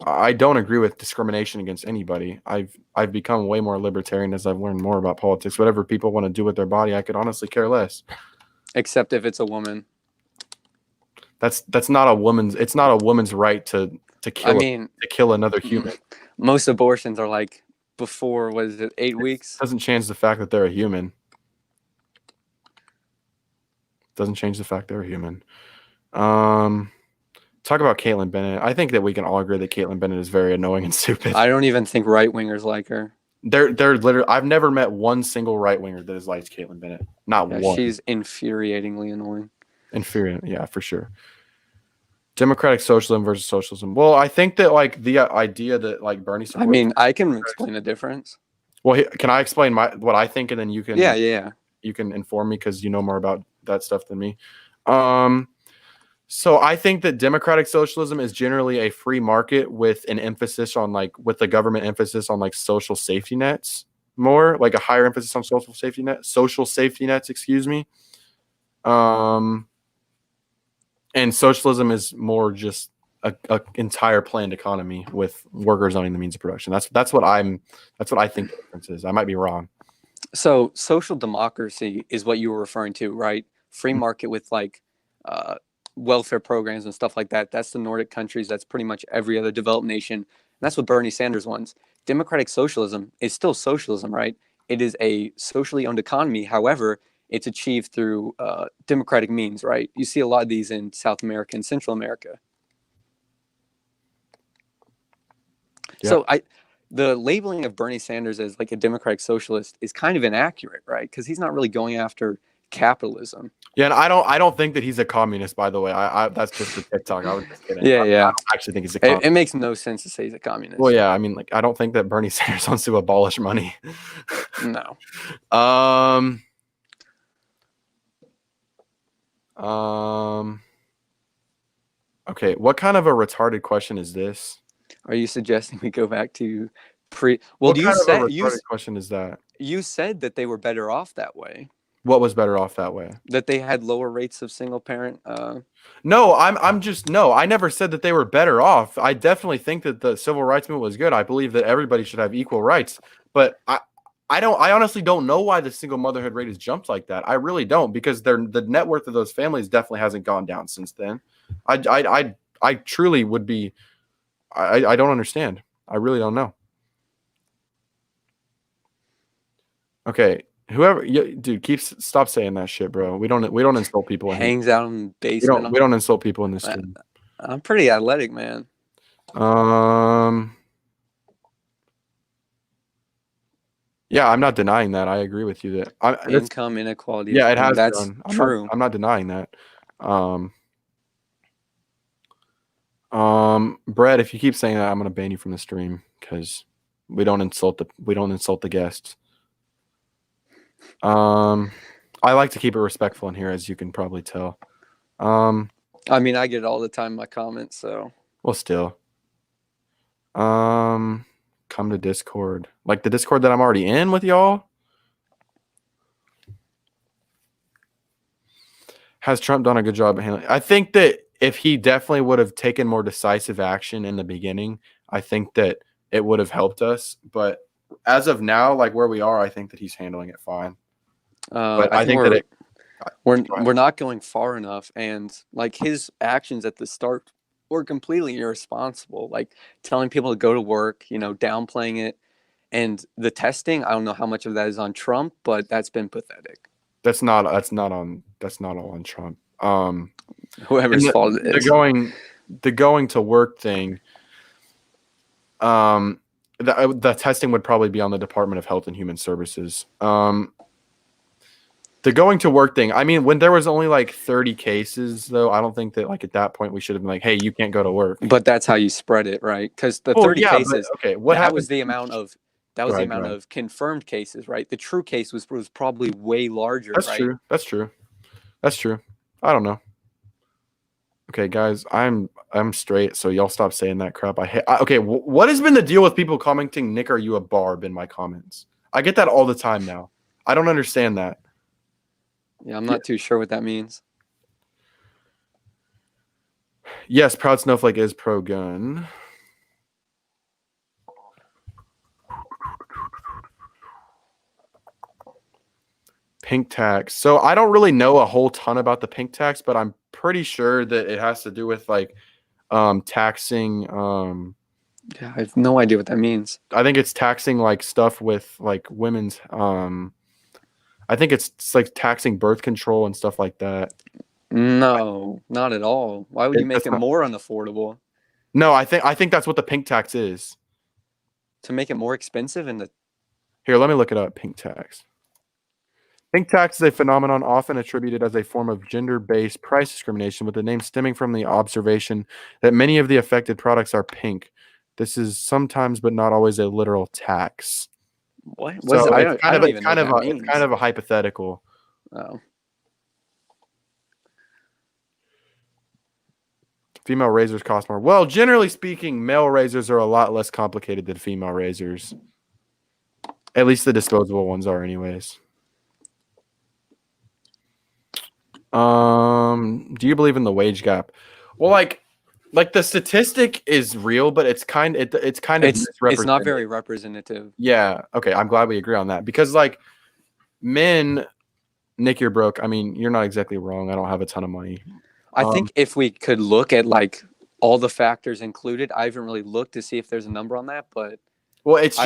I don't agree with discrimination against anybody. I've become way more libertarian as I've learned more about politics. Whatever people want to do with their body, I could honestly care less. Except if it's a woman. It's not a woman's right to kill another human. Most abortions are like before, what is it, 8 weeks? Doesn't change the fact that they're a human. Talk about Caitlyn Bennett. I think that we can all agree that Caitlyn Bennett is very annoying and stupid. I don't even think right wingers like her. They're literally. I've never met one single right winger that has liked Caitlyn Bennett. Not one. She's infuriatingly annoying. Infuriating, yeah, for sure. Democratic socialism versus socialism. Well, I think that like the idea that like Bernie supports. I mean, I can explain the difference. Well, can I explain what I think, and then you can Yeah. you can inform me because you know more about that stuff than me. So I think that democratic socialism is generally a free market with an emphasis on with the government emphasis on like social safety nets, more like a higher emphasis on social safety nets, excuse me. And socialism is more just a entire planned economy with workers owning the means of production. That's what I think the difference is. I might be wrong. So social democracy is what you were referring to, right? Free market with like welfare programs and stuff like that. That's the Nordic countries. That's pretty much every other developed nation. And that's what Bernie Sanders wants. Democratic socialism is still socialism, right? It is a socially owned economy. However, it's achieved through democratic means, right? You see a lot of these in South America and Central America. Yeah. So the labeling of Bernie Sanders as like a democratic socialist is kind of inaccurate, right? Because he's not really going after capitalism. Yeah, and I don't think that he's a communist, by the way. I that's just a TikTok. I was just kidding. Yeah. I don't actually think he's a communist. It makes no sense to say he's a communist. Well, yeah, I mean, like, I don't think that Bernie Sanders wants to abolish money. No. Okay, what kind of a retarded question is this? Are you suggesting we go back to What kind of a retarded question is that? You said that they were better off that way. What was better off that way? That they had lower rates of single parent. No, I never said that they were better off. I definitely think that the civil rights movement was good. I believe that everybody should have equal rights. But I honestly don't know why the single motherhood rate has jumped like that. I really don't, because the net worth of those families definitely hasn't gone down since then. I truly would be. I don't understand. I really don't know. Okay. Whoever, dude, stop saying that shit, bro. We don't insult people. Hangs out in the basement. We don't insult people in this stream. I'm pretty athletic, man. Yeah, I'm not denying that. I agree with you that income inequality. Yeah, it has. That's true. I'm not denying that. Brett, if you keep saying that, I'm gonna ban you from the stream because we don't insult the guests. I like to keep it respectful in here, as you can probably tell. I mean, I get it all the time in my comments, so. Well, still. Come to Discord. Like the Discord that I'm already in with y'all? Has Trump done a good job of handling? I think that if he definitely would have taken more decisive action in the beginning, I think that it would have helped us. But as of now, like where we are, I think that he's handling it fine. But I think that we're not going far enough, and like his actions at the start were completely irresponsible. Like telling people to go to work, downplaying it, and the testing. I don't know how much of that is on Trump, but that's been pathetic. That's not all on Trump. Whoever's fault it is. The going to work thing. The testing would probably be on the Department of Health and Human Services. The going to work thing. I mean, when there was only like 30 cases, though, I don't think that like at that point we should have been like, hey, you can't go to work. But that's how you spread it, right? Because the 30 cases. Okay, that was the amount of confirmed cases, right? The true case was probably way larger. That's right? true. That's true. I don't know. Okay, guys, I'm straight, so y'all stop saying that crap. Okay, what has been the deal with people commenting, Nick, are you a barb in my comments? I get that all the time now. I don't understand that. Yeah, I'm not too sure what that means. Yes, Proud Snowflake is pro-gun. Pink tax. So I don't really know a whole ton about the pink tax, but I'm pretty sure that it has to do with like taxing. Yeah, I have no idea what that means. I think it's taxing like stuff with like women's. I think it's like taxing birth control and stuff like that. No, not at all. Why would you make it more unaffordable? No, I think that's what the pink tax is. To make it more expensive Here, let me look it up. Pink tax. Pink tax is a phenomenon often attributed as a form of gender-based price discrimination, with the name stemming from the observation that many of the affected products are pink. This is sometimes, but not always, a literal tax. What was So it's I kind of don't it's even know kind what of that a it's kind means. of a hypothetical. Oh, Female razors cost more. Well, generally speaking, male razors are a lot less complicated than female razors. At least the disposable ones are, anyways. Do you believe in the wage gap? Well, like the statistic is real, but it's kind of it's not misrepresented. very representative. Yeah. Okay. I'm glad we agree on that because like men, Nick, you're broke. I mean, you're not exactly wrong. I don't have a ton of money. I think if we could look at like all the factors included, I haven't really looked to see if there's a number on that, but Well, I it's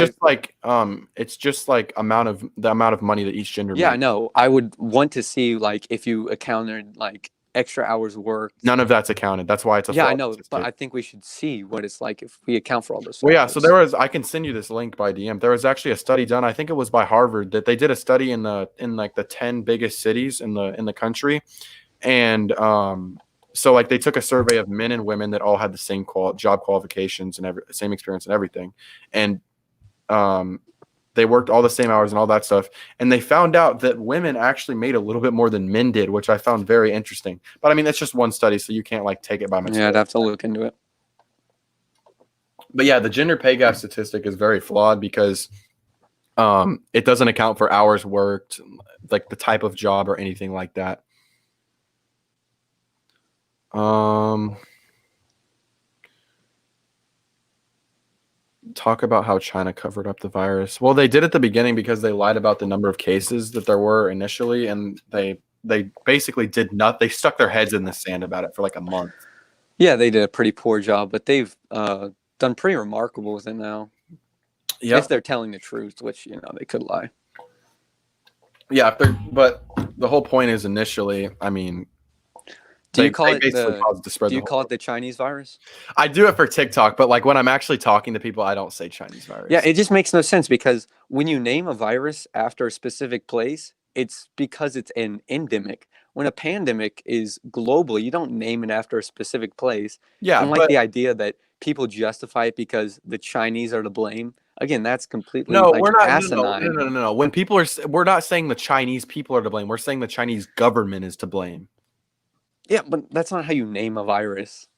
just like the amount of money that each gender yeah, I makes. know. I would want to see like if you accounted like extra hours worked. None of that's accounted. That's why it's a Yeah, I flawed know, but statistic. I think we should see what it's like if we account for all those Well, yeah. So factors. I can send you this link by DM. There was actually a study done. I think it was by Harvard that they did a study in like the 10 biggest cities in the country, and so like they took a survey of men and women that all had the same job qualifications and same experience and everything, and um, they worked all the same hours and all that stuff, and they found out that women actually made a little bit more than men did, which I found very interesting. But I mean, that's just one study, so you can't like take it by Yeah, I'd mistake. have to look into it. But yeah, the gender pay gap statistic is very flawed because it doesn't account for hours worked, like the type of job or anything like that. Talk about how China covered up the virus. Well, they did at the beginning because they lied about the number of cases that there were initially, and they basically did not. They stuck their heads in the sand about it for like a month. Yeah, they did a pretty poor job, but they've done pretty remarkable with it now. Yeah, If they're telling the truth, which they could lie. yeah. But the whole point is initially, I mean, Do you they call it basically caused it to spread do the you whole call world. it the Chinese virus? I do it for TikTok, but like when I'm actually talking to people, I don't say Chinese virus. Yeah, it just makes no sense because when you name a virus after a specific place, it's because it's an endemic. When a pandemic is global, you don't name it after a specific place. Yeah, And like but the idea that people justify it because the Chinese are to blame. Again, that's completely no, like we're not. asinine. No. When people we're not saying the Chinese people are to blame. We're saying the Chinese government is to blame. Yeah, but that's not how you name a virus.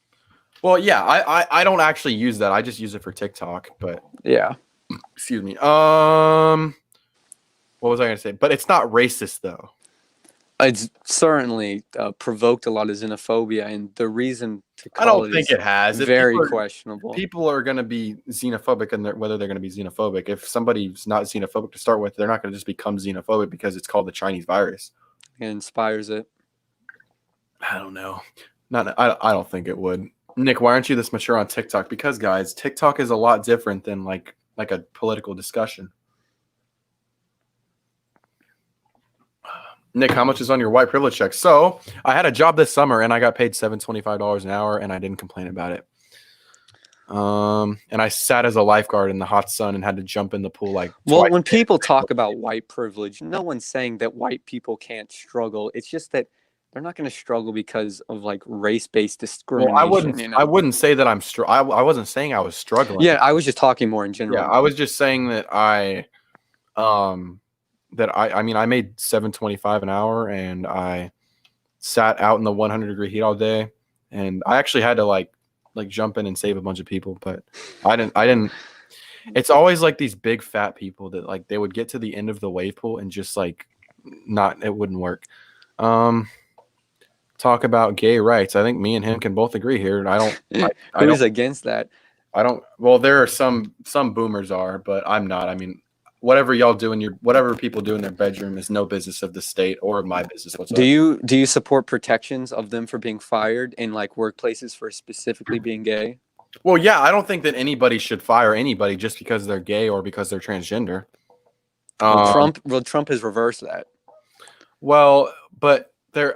Well, yeah, I don't actually use that. I just use it for TikTok. But Yeah. excuse me. What was I going to say? But it's not racist though. It's certainly provoked a lot of xenophobia, and the reason to I call don't it think is it has. If very questionable. people are going to be xenophobic, and whether they're going to be xenophobic. If somebody's not xenophobic to start with, they're not going to just become xenophobic because it's called the Chinese virus. It inspires it. I don't know. I don't think it would. Nick, why aren't you this mature on TikTok? Because guys, TikTok is a lot different than like a political discussion. Nick, how much is on your white privilege check? So I had a job this summer and I got paid $725 an hour and I didn't complain about it. And I sat as a lifeguard in the hot sun and had to jump in the pool like Well, when people talk about white privilege, no one's saying that white people can't struggle. It's just that they're not going to struggle because of like race-based discrimination. Well, I wouldn't say that I wasn't saying I was struggling. Yeah, I was just talking more in general. Yeah, I was just saying that I mean I made $725 an hour and I sat out in the 100-degree heat all day and I actually had to like jump in and save a bunch of people, but I didn't it's always like these big fat people that like they would get to the end of the wave pool and just like it wouldn't work. Talk about gay rights. I think me and him can both agree here. Who's against that? Well, there are some boomers are, but I'm not. I mean, whatever people do in their bedroom is no business of the state or my business whatsoever. Do you support protections of them for being fired in like workplaces for specifically being gay? Well, yeah, I don't think that anybody should fire anybody just because they're gay or because they're transgender. Trump has reversed that. Well, but there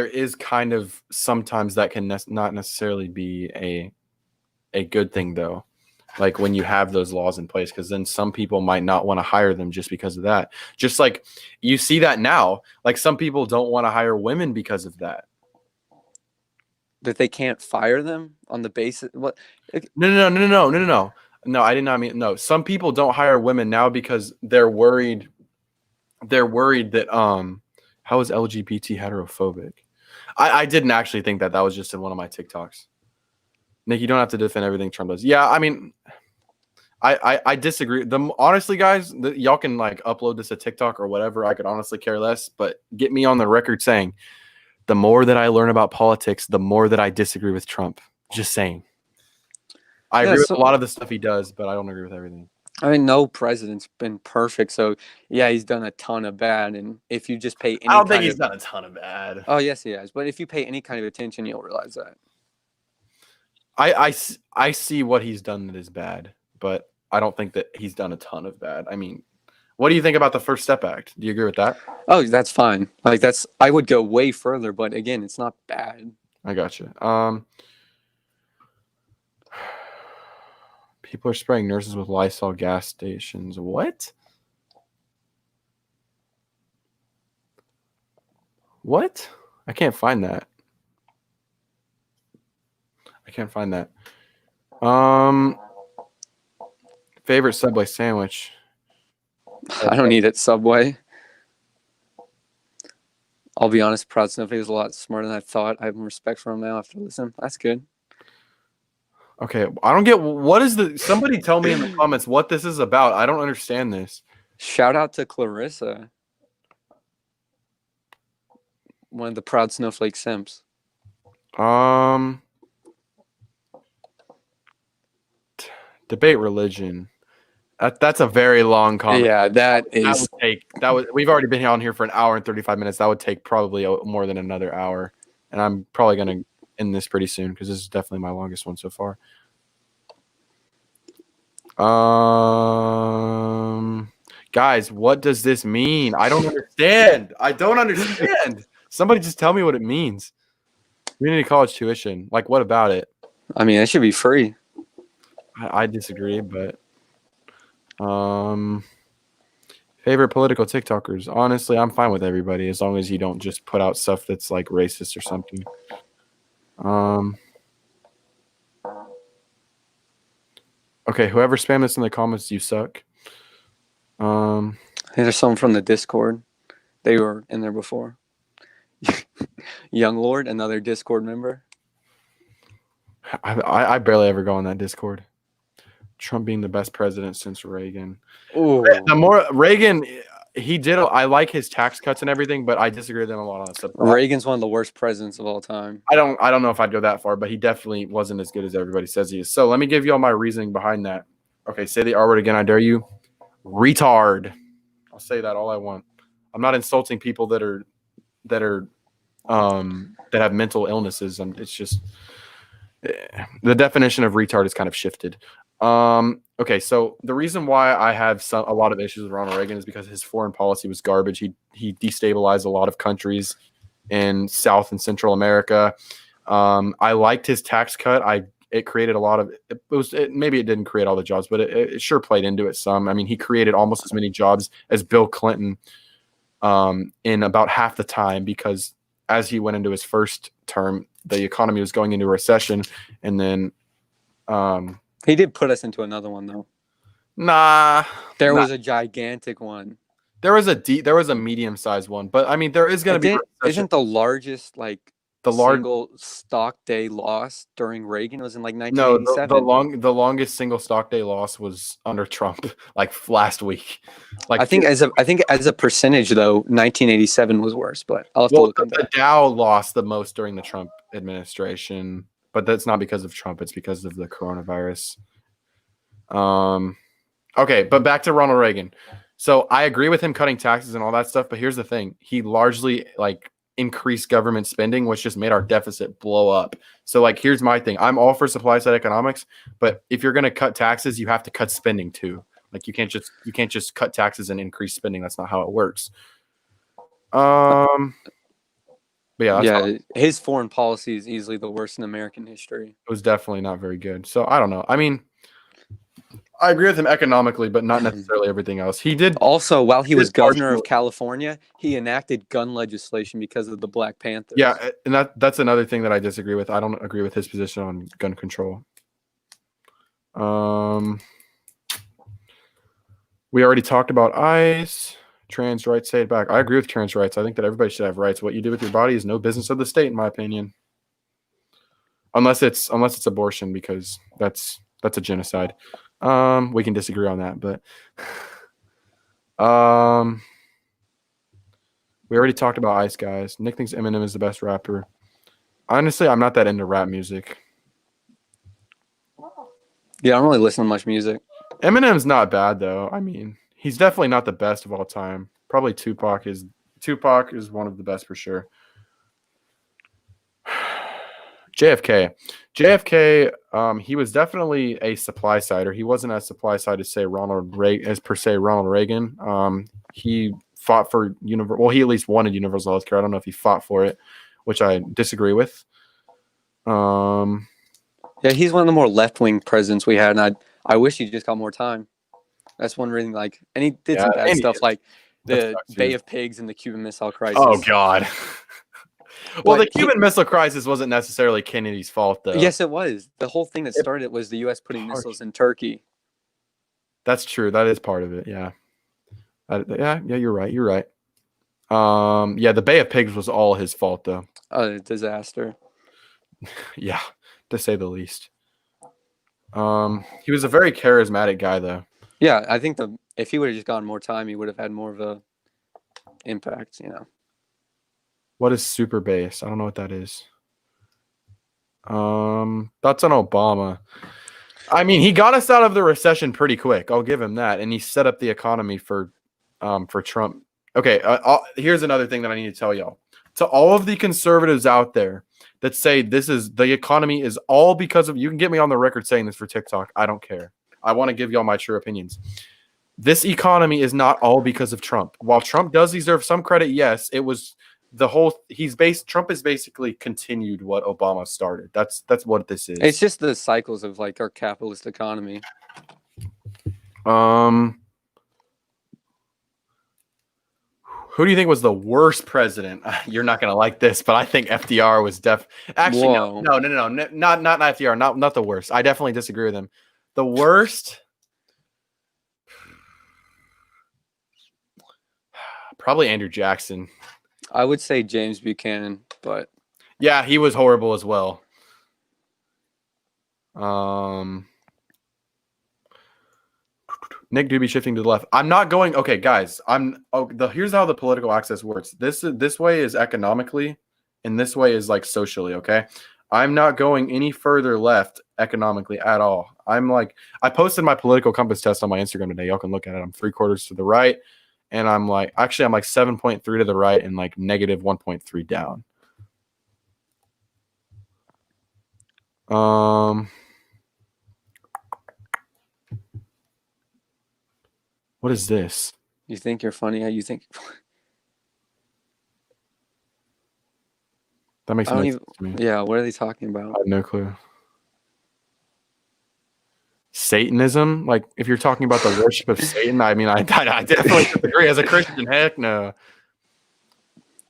is kind of sometimes that can not necessarily be a good thing though. like when you have those laws in place, because then some people might not want to hire them just because of that. Just like you see that now, like some people don't want to hire women because of that. That they can't fire them on the basis what? No, I did not mean no. Some people don't hire women now because they're worried. They're worried that how is LGBT heterophobic? I didn't actually think that. That was just in one of my TikToks. Nick, you don't have to defend everything Trump does. Yeah, I mean, I disagree. Honestly, guys, y'all can like upload this to TikTok or whatever. I could honestly care less, but get me on the record saying the more that I learn about politics, the more that I disagree with Trump. Just saying. I agree with a lot of the stuff he does, but I don't agree with everything. I mean, no president's been perfect. So, yeah, he's done a ton of bad. And if you just pay any I don't think he's done a ton of bad. Oh, yes, he has. But if you pay any kind of attention, you'll realize that. I see what he's done that is bad, but I don't think that he's done a ton of bad. I mean, what do you think about the First Step Act? Do you agree with that? Oh, that's fine. Like I would go way further, but again, it's not bad. I got you. People are spraying nurses with Lysol gas stations. What? What? I can't find that. Favorite Subway sandwich? I don't eat at Subway. I'll be honest, Proud Snowflake is a lot smarter than I thought. I have respect for him now after listening. That's good. Okay, I don't get what is the. Somebody tell me in the comments what this is about. I don't understand this. Shout out to Clarissa, one of the Proud Snowflake simps. Debate religion. That's a very long comment. Yeah, that would we've already been on here for an hour and 35 minutes. That would take probably more than another hour, and I'm probably gonna end this pretty soon because this is definitely my longest one so far. Guys, what does this mean? I don't understand. Somebody just tell me what it means. Community college tuition. Like, what about it? I mean, it should be free. I disagree, but favorite political TikTokers. Honestly, I'm fine with everybody as long as you don't just put out stuff that's like racist or something. Okay, whoever spammed this in the comments, you suck. There's someone from the Discord. They were in there before. Young Lord, another Discord member. I barely ever go on that Discord. Trump being the best president since Reagan. Ooh. The more Reagan, he did. I like his tax cuts and everything, but I disagree with him a lot on that stuff. Reagan's one of the worst presidents of all time. I don't know if I'd go that far, but he definitely wasn't as good as everybody says he is. So let me give you all my reasoning behind that. Okay, say the R word again. I dare you. Retard. I'll say that all I want. I'm not insulting people that have mental illnesses. It's just the definition of retard is kind of shifted. Okay, so the reason why I have a lot of issues with Ronald Reagan is because his foreign policy was garbage. He destabilized a lot of countries in South and Central America. I liked his tax cut. It created a lot of maybe it didn't create all the jobs, but it sure played into it some. I mean, he created almost as many jobs as Bill Clinton in about half the time, because as he went into his first term, the economy was going into a recession, and then he did put us into another one though. Nah, there was a gigantic one. There was a medium-sized one, but I mean, there is going to be. Isn't the largest single stock day loss during Reagan was in like 1987? No, the longest single stock day loss was under Trump, like last week. Like I think as a percentage though, 1987 was worse. But I'll have to look at that. The Dow lost the most during the Trump administration, but that's not because of Trump. It's because of the coronavirus. Okay, but back to Ronald Reagan. So I agree with him cutting taxes and all that stuff, but here's the thing. He largely increased government spending, which just made our deficit blow up. So here's my thing. I'm all for supply side economics, but if you're going to cut taxes, you have to cut spending too. You can't just cut taxes and increase spending. That's not how it works. But yeah, his foreign policy is easily the worst in American history. It was definitely not very good. So I don't know. I mean, I agree with him economically, but not necessarily everything else. He did. Also, while he was did governor of partially- California, he enacted gun legislation because of the Black Panthers. Yeah, and that's another thing that I disagree with. I don't agree with his position on gun control. We already talked about ICE, trans rights. Say it back. I agree with trans rights. I think that everybody should have rights. What you do with your body is no business of the state, in my opinion. Unless it's abortion, because that's a genocide. We can disagree on that, but we already talked about Ice Guys. Nick thinks Eminem is the best rapper. Honestly, I'm not that into rap music. Yeah, I don't really listen to much music. Eminem's not bad though. I mean, he's definitely not the best of all time. Probably Tupac is one of the best for sure. JFK, he was definitely a supply sider. He wasn't as supply side as Ronald Reagan. He fought for he at least wanted universal health care. I don't know if he fought for it, which I disagree with. Yeah, he's one of the more left-wing presidents we had, and I wish he just got more time. That's one reason. Like, and he did some bad stuff, like the Bay of Pigs and the Cuban Missile Crisis. Oh God. Well, the Cuban Missile Crisis wasn't necessarily Kennedy's fault, though. Yes, it was. The whole thing that started it was the U.S. putting missiles in Turkey. That's true. That is part of it. Yeah. Yeah. You're right. You're right. Yeah, the Bay of Pigs was all his fault, though. A disaster. Yeah, to say the least. He was a very charismatic guy, though. Yeah, I think if he would have just gotten more time, he would have had more of a impact. You know. What is super base? I don't know what that is. That's on Obama. I mean, he got us out of the recession pretty quick. I'll give him that, and he set up the economy for Trump. Okay, here's another thing that I need to tell y'all. To all of the conservatives out there that say the economy is all because of, you can get me on the record saying this for TikTok. I don't care. I want to give y'all my true opinions. This economy is not all because of Trump. While Trump does deserve some credit, yes, it was Trump has basically continued what Obama started. That's what this is. It's just the cycles of like our capitalist economy. Who do you think was the worst president? You're not gonna like this, but I think FDR was actually no, not FDR, not the worst. I definitely disagree with him. The worst, probably Andrew Jackson. I would say James Buchanan, but yeah, he was horrible as well. Nick Doobie shifting to the left. I'm not going. Okay, guys. Here's how the political access works. This way is economically, and this way is like socially. Okay, I'm not going any further left economically at all. I posted my political compass test on my Instagram today. Y'all can look at it. I'm 3/4 to the right, and I'm like 7.3 to the right and like negative 1.3 down. What is this? You think you're funny? How you think? That makes no sense to me. Yeah, what are they talking about? I have no clue. Satanism? Like, if you're talking about the worship of Satan, I mean, I definitely disagree. As a Christian, heck no.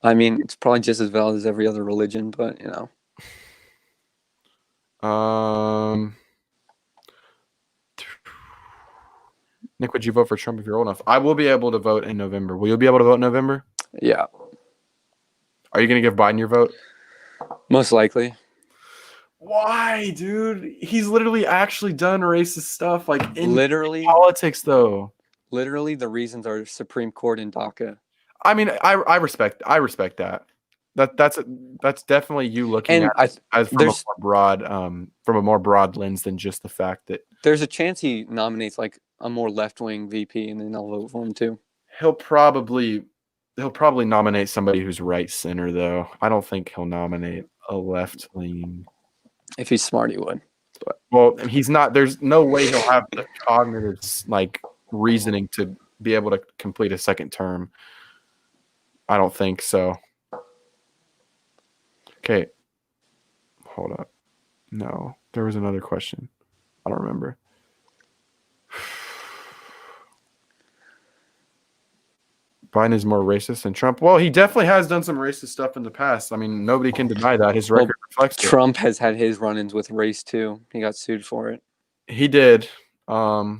I mean, it's probably just as valid as every other religion, but you know. Nick, would you vote for Trump if you're old enough? I will be able to vote in November. Will you be able to vote in November? Yeah. Are you going to give Biden your vote? Most likely. Why, dude? He's literally actually done racist stuff, like in politics, though. Literally, the reasons are Supreme Court and DACA. I mean, I respect that. That's definitely you looking at it as from a more broad lens than just the fact that there's a chance he nominates like a more left-wing VP, and then I'll vote for him too. He'll probably nominate somebody who's right center, though. I don't think he'll nominate a left leaning. If he's smart, he would. But well, he's not. There's no way he'll have the cognitive reasoning to be able to complete a second term. I don't think so. Okay. Hold up. No, there was another question. I don't remember. Biden is more racist than Trump. Well, he definitely has done some racist stuff in the past. I mean, nobody can deny that. His record reflects it. Trump has had his run-ins with race too. He got sued for it. He did. But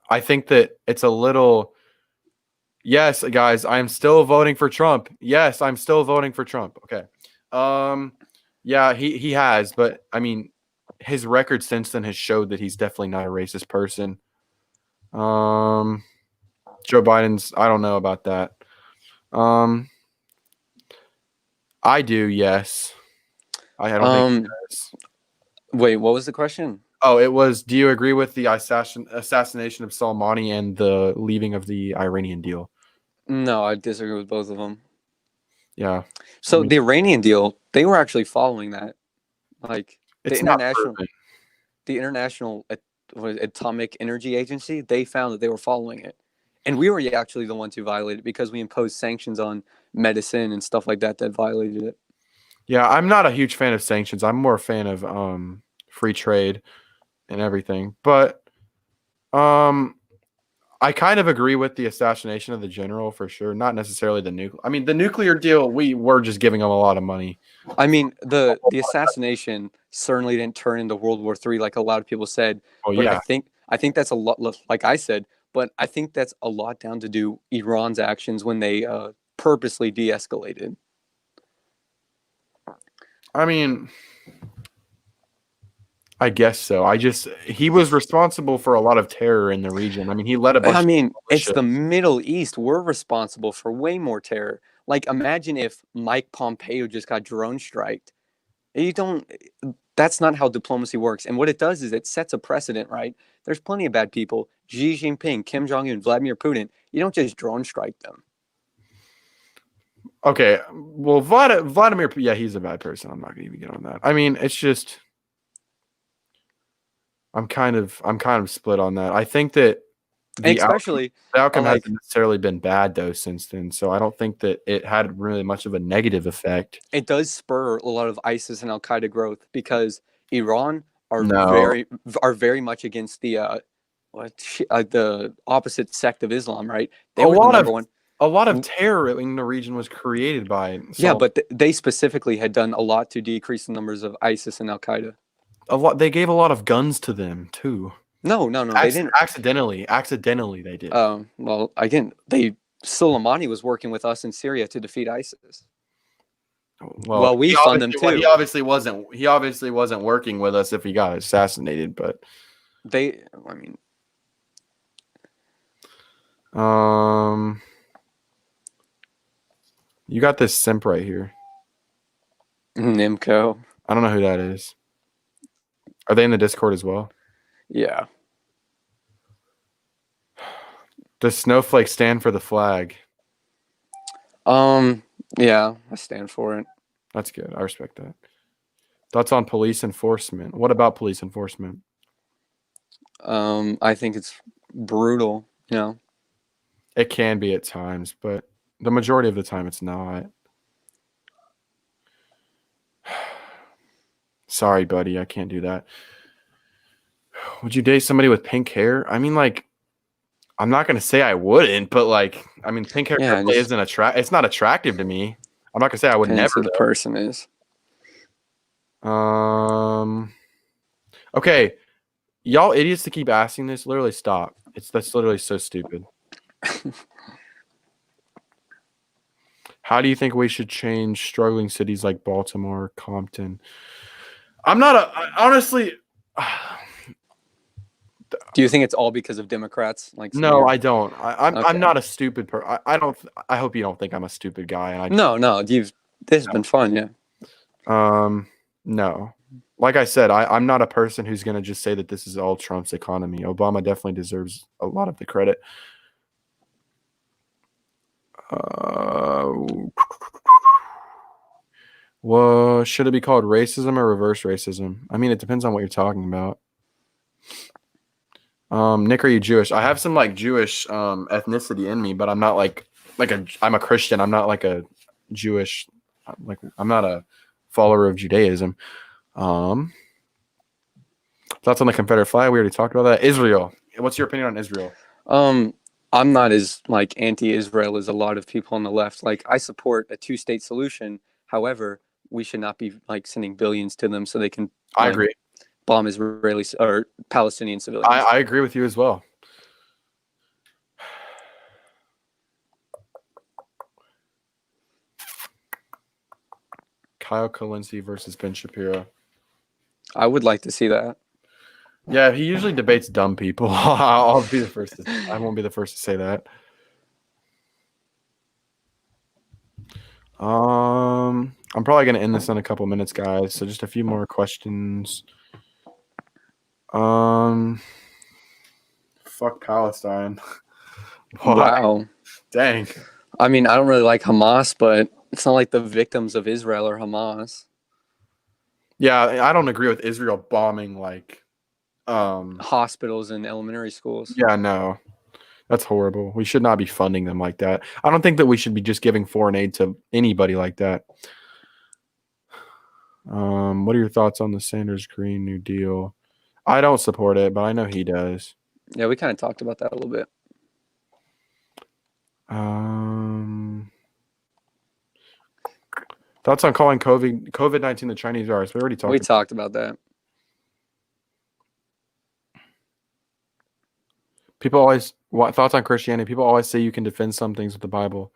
I think that it's a little. Yes, guys, I'm still voting for Trump. Yes, I'm still voting for Trump. Okay. Yeah, he has, but I mean, his record since then has showed that he's definitely not a racist person. Joe Biden's, I don't know about that. I do, yes. I don't think he does. Wait, what was the question? Oh, it was, do you agree with the assassination of Soleimani and the leaving of the Iranian deal? No, I disagree with both of them. Yeah. So the Iranian deal, they were actually following that. Like the international Atomic Energy Agency, they found that they were following it. And we were actually the ones who violated it because we imposed sanctions on medicine and stuff like that violated it. Yeah, I'm not a huge fan of sanctions. I'm more a fan of free trade and everything. But I kind of agree with the assassination of the general for sure. Not necessarily the nuclear. I mean, the nuclear deal, we were just giving them a lot of money. I mean, the assassination certainly didn't turn into World War III like a lot of people said. Oh, but yeah. I think that's a lot, like I said, but I think that's a lot down to do Iran's actions when they purposely de-escalated. I mean, I guess so. He was responsible for a lot of terror in the region. I mean, he led a bunch. I mean, it's the Middle East. We're responsible for way more terror. Like, imagine if Mike Pompeo just got drone striked. That's not how diplomacy works. And what it does is it sets a precedent, right? There's plenty of bad people. Xi Jinping, Kim Jong-un, Vladimir Putin. You don't just drone strike them. Okay. Well, Vladimir, yeah, he's a bad person. I'm not going to even get on that. I mean, it's just, I'm kind of split on that. I think that the outcome hasn't necessarily been bad though since then. So I don't think that it had really much of a negative effect. It does spur a lot of ISIS and Al Qaeda growth because Iran are very much against the opposite sect of Islam, right? They were the number one. A lot of terror in the region was created by. Yeah, but they specifically had done a lot to decrease the numbers of ISIS and Al Qaeda. They gave a lot of guns to them too. No, they didn't. Accidentally, they did. Well, again, Soleimani was working with us in Syria to defeat ISIS. Well, we fund them too. He obviously wasn't working with us if he got assassinated, but you got this simp right here. Nimco. I don't know who that is. Are they in the Discord as well? Yeah. Does snowflake stand for the flag? Yeah, I stand for it. That's good. I respect that. Thoughts on police enforcement? What about police enforcement? I think it's brutal, you know. It can be at times, but the majority of the time it's not. Sorry, buddy, I can't do that. Would you date somebody with pink hair? I mean, like, I'm not gonna say I wouldn't, but like, I mean, pink hair isn't it's not attractive to me. I'm not gonna say I would never. Who the person is. Okay, y'all idiots to keep asking this. Literally, stop. That's literally so stupid. How do you think we should change struggling cities like Baltimore, Compton? Honestly. Do you think it's all because of Democrats? No, I don't. I'm not a stupid person. I hope you don't think I'm a stupid guy. No. This has been fun, yeah. No. Like I said, I'm not a person who's gonna just say that this is all Trump's economy. Obama definitely deserves a lot of the credit. Well, should it be called racism or reverse racism? I mean, it depends on what you're talking about. Nick, are you Jewish? I have some like Jewish ethnicity in me, but I'm not I'm a Christian. I'm not like a Jewish, I'm not a follower of Judaism. Thoughts on the Confederate flag? We already talked about that. Israel. What's your opinion on Israel? I'm not as like anti-Israel as a lot of people on the left. Like I support a two-state solution. However, we should not be like sending billions to them so they can I like agree. bomb Israeli or Palestinian civilians. I agree with you as well. Kyle Kalinske versus Ben Shapiro. I would like to see that. Yeah, he usually debates dumb people. I'll be the first. I won't be the first to say that. I'm probably gonna end this in a couple minutes, guys. So just a few more questions. Fuck Palestine. Wow. Dang. I mean, I don't really like Hamas, but it's not like the victims of Israel are Hamas. Yeah, I don't agree with Israel bombing like hospitals and elementary schools. Yeah, no. That's horrible. We should not be funding them like that. I don't think that we should be just giving foreign aid to anybody like that. What are your thoughts on the Sanders Green New Deal? I don't support it, but I know he does. Yeah, we kind of talked about that a little bit. Thoughts on calling COVID-19 the Chinese virus? We already talked about that. People always thoughts on Christianity. People always say you can defend some things with the Bible.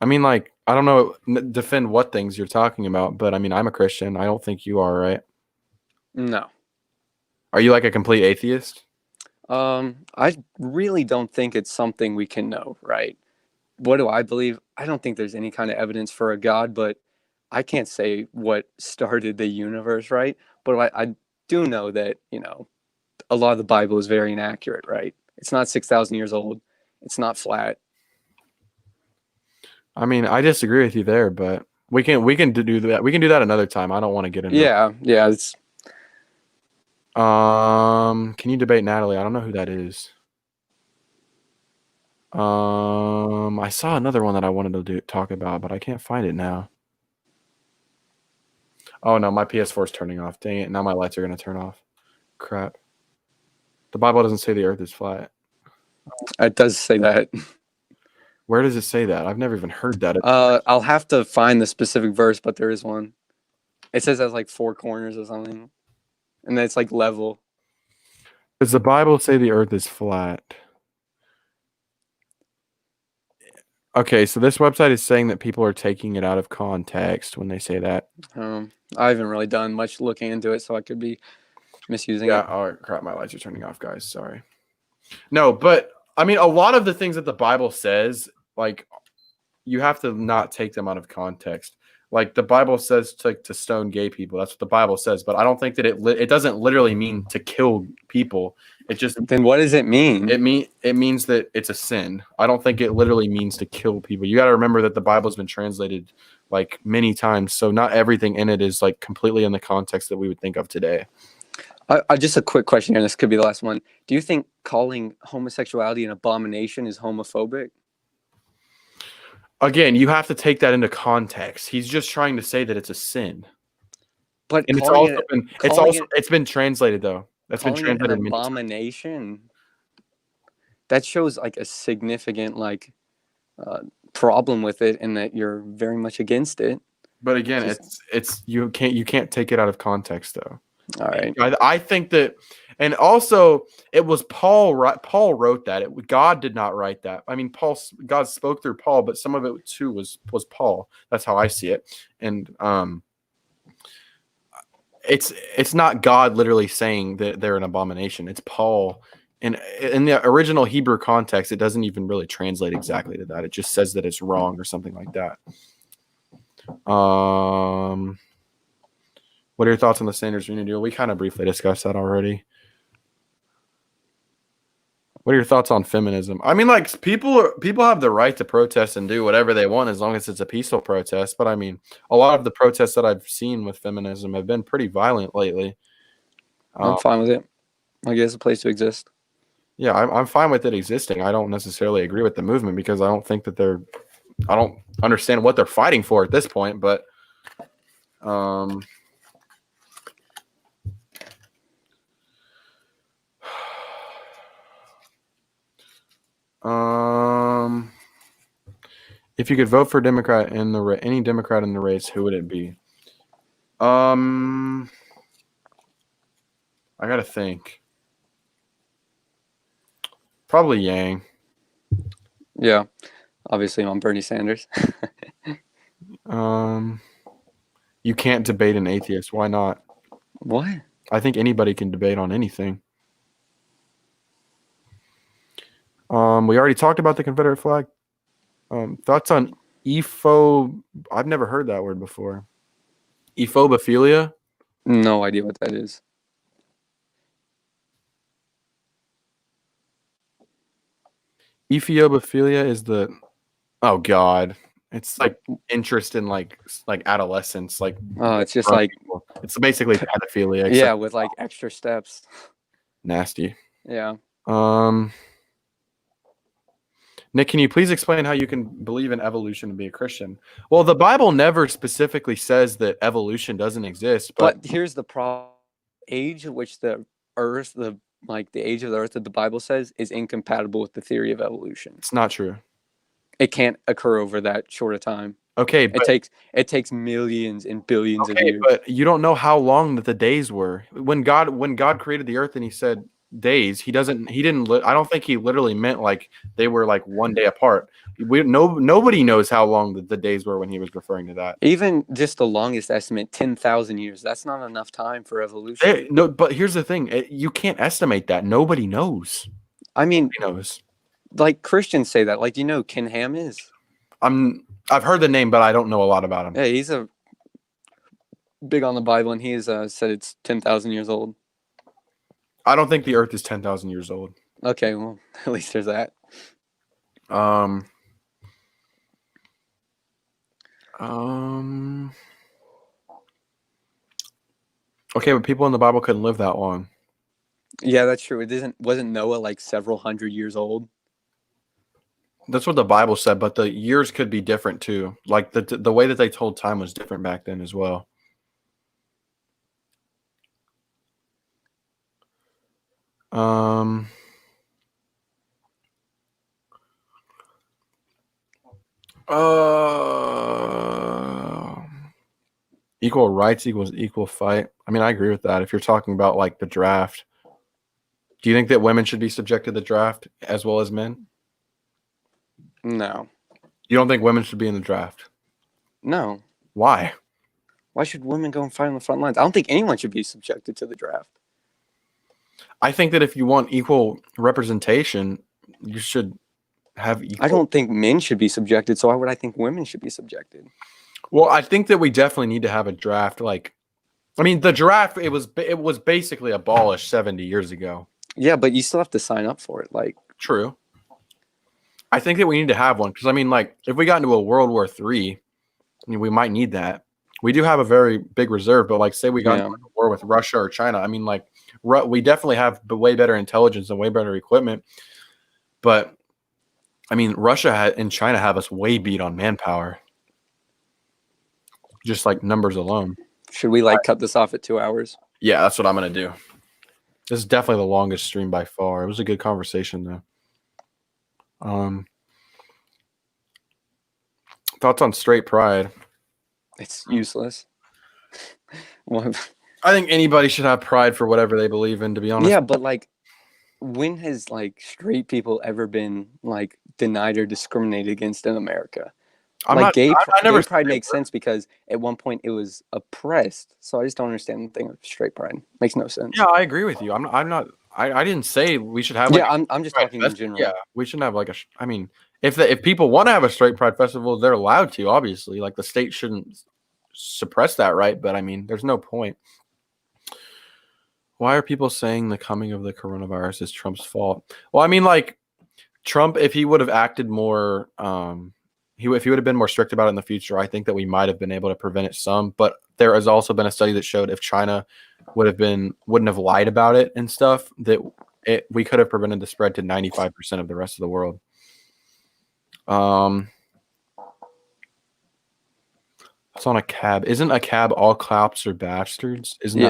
I mean, like, I don't know, defend what things you're talking about, but I mean, I'm a Christian. I don't think you are, right? No. Are you like a complete atheist? I really don't think it's something we can know, right? What do I believe? I don't think there's any kind of evidence for a God, but I can't say what started the universe, right? But I do know that, a lot of the Bible is very inaccurate, right? It's not 6,000 years old. It's not flat. I mean, I disagree with you there, but we can do that. We can do that another time. I don't want to get into Yeah. It's can you debate Natalie? I don't know who that is. I saw another one that I wanted to talk about, but I can't find it now. Oh no, my PS4 is turning off. Dang it! Now my lights are gonna turn off. Crap. The Bible doesn't say the Earth is flat. It does say that. Where does it say that? I've never even heard that. I'll have to find the specific verse, but there is one. It says it has like 4 corners or something, and then it's like level. Does the Bible say the Earth is flat? Okay, so this website is saying that people are taking it out of context when they say that. I haven't really done much looking into it, so I could be misusing it. Yeah, oh crap, my lights are turning off, guys. Sorry. No, but I mean, a lot of the things that the Bible says, like, you have to not take them out of context. Like the Bible says to stone gay people. That's what the Bible says, but I don't think that it doesn't literally mean to kill people. It just Then what does it mean? It means that it's a sin. I don't think it literally means to kill people. You got to remember that the Bible's been translated like many times, so not everything in it is like completely in the context that we would think of today. Just a quick question here, and this could be the last one. Do you think calling homosexuality an abomination is homophobic? Again, you have to take that into context. He's just trying to say that it's a sin. But and it's been translated though. That's been translated an abomination. That shows like a significant problem with it, and that you're very much against it. But again, it's you can't take it out of context though. All right. I think that, and also it was Paul. Paul wrote that. God did not write that. I mean, God spoke through Paul, but some of it too was Paul. That's how I see it. And it's not God literally saying that they're an abomination. It's Paul. And in the original Hebrew context, it doesn't even really translate exactly to that. It just says that it's wrong or something like that. What are your thoughts on the Sanders Green New Deal? We kind of briefly discussed that already. What are your thoughts on feminism? I mean, like people have the right to protest and do whatever they want as long as it's a peaceful protest. But I mean, a lot of the protests that I've seen with feminism have been pretty violent lately. I'm fine with it. I guess a place to exist. Yeah, I'm fine with it existing. I don't necessarily agree with the movement because I don't think that I don't understand what they're fighting for at this point. But If you could vote for Democrat in the any Democrat in the race, who would it be? I gotta think. Probably Yang. Yeah, obviously I'm on Bernie Sanders. You can't debate an atheist. Why not? What? I think anybody can debate on anything. We already talked about the Confederate flag. Thoughts on I've never heard that word before. Ephobophilia? No idea what that is. Ephobophilia is oh god. It's like interest in like adolescence, like it's just like people. It's basically pedophilia. Yeah, with like extra steps. Nasty. Yeah. Nick, can you please explain how you can believe in evolution and be a Christian? Well, the Bible never specifically says that evolution doesn't exist, but here's the problem: age at which the Earth, the age of the Earth that the Bible says, is incompatible with the theory of evolution. It's not true. It can't occur over that short a time. Okay, it takes millions and billions of years. But you don't know how long that the days were. When God created the earth and he said days, I don't think he literally meant like they were like one day apart. Nobody knows how long the days were when he was referring to that. Even just the longest estimate, 10,000 years, that's not enough time for evolution. No, but here's the thing. You can't estimate that. Nobody knows. I mean, nobody knows. Like Christians say that. Like, do you know who Ken Ham is? I've heard the name, but I don't know a lot about him. Yeah, he's big on the Bible, and he's said it's 10,000 years old. I don't think the Earth is 10,000 years old. Okay, well, at least there's that. Okay, but people in the Bible couldn't live that long. Yeah, that's true. Wasn't Noah like several hundred years old? That's what the Bible said, but the years could be different too. Like the way that they told time was different back then as well. Equal rights equals equal fight. I mean, I agree with that. If you're talking about like the draft, do you think that women should be subject to the draft as well as men? No. You don't think women should be in the draft? No. Why? Why should women go and fight on the front lines? I don't think anyone should be subjected to the draft. I think that if you want equal representation, you should have equal. I don't think men should be subjected, so why would I think women should be subjected? Well, I think that we definitely need to have a draft. Like, I mean, the draft, it was basically abolished 70 years ago. Yeah, but you still have to sign up for it. Like, true. I think that we need to have one because, I mean, like, if we got into a World War III, I mean, we might need that. We do have a very big reserve, but like, say we got into a war with Russia or China. I mean, like, we definitely have way better intelligence and way better equipment. But, I mean, Russia and China have us way beat on manpower. Just like numbers alone. Should we like cut this off at 2 hours? Yeah, that's what I'm going to do. This is definitely the longest stream by far. It was a good conversation, though. Thoughts on straight pride? It's useless. I think anybody should have pride for whatever they believe in, to be honest. Yeah, but like, when has like straight people ever been like denied or discriminated against in America? Gay pride makes sense because at one point it was oppressed. So I just don't understand the thing of straight pride. Makes no sense. Yeah, I agree with you. I didn't say we should have. Like, yeah, I'm just talking in general. Yeah, we shouldn't have like I mean, if people want to have a straight pride festival, they're allowed to. Obviously, like the state shouldn't suppress that right. But I mean, there's no point. Why are people saying the coming of the coronavirus is Trump's fault? Well, I mean, like Trump, if he would have acted more, if he would have been more strict about it in the future, I think that we might have been able to prevent it some. But there has also been a study that showed if China wouldn't have lied about it and stuff, that we could have prevented the spread to 95% of the rest of the world. It's on a cab. Isn't a cab all cops or bastards? Isn't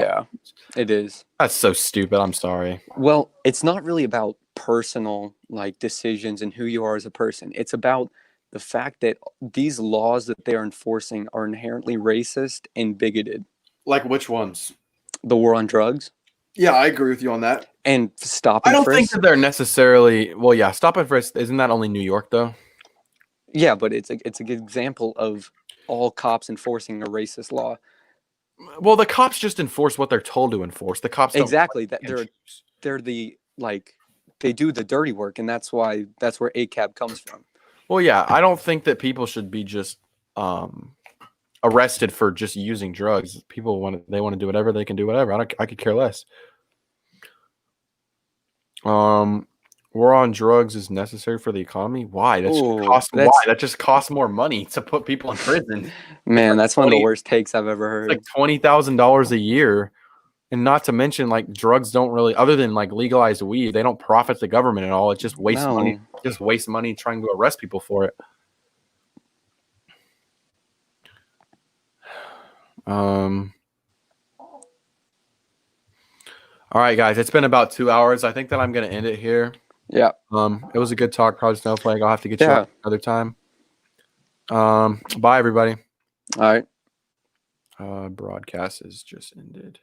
it is. That's so stupid. I'm sorry. Well, it's not really about personal like decisions and who you are as a person. It's about the fact that these laws that they're enforcing are inherently racist and bigoted. Like which ones? The war on drugs Yeah, I agree with you on that. and stop I and don't think frisk. that they're necessarily. Well, yeah, stop and frisk. Isn't that only New York though? Yeah, but it's a good example of all cops enforcing a racist law. Well, the cops just enforce what they're told to enforce. The cops don't Exactly. That pick and choose. they're the like they do the dirty work, and that's where ACAB comes from. Well, yeah, I don't think that people should be just arrested for just using drugs. People want to do whatever they can do whatever. I could care less. War on drugs is necessary for the economy. Why? That just costs more money to put people in prison. Man, that's one of the worst takes I've ever heard. It's like $20,000 a year. And not to mention, like, drugs don't really, other than like legalized weed, they don't profit the government at all. It just wastes money. Just waste money trying to arrest people for it. All right, guys, it's been about 2 hours. I think that I'm gonna end it here. Yeah. It was a good talk, Project Snowflake. I'll have to get you up another time. Bye, everybody. All right. Broadcast is just ended.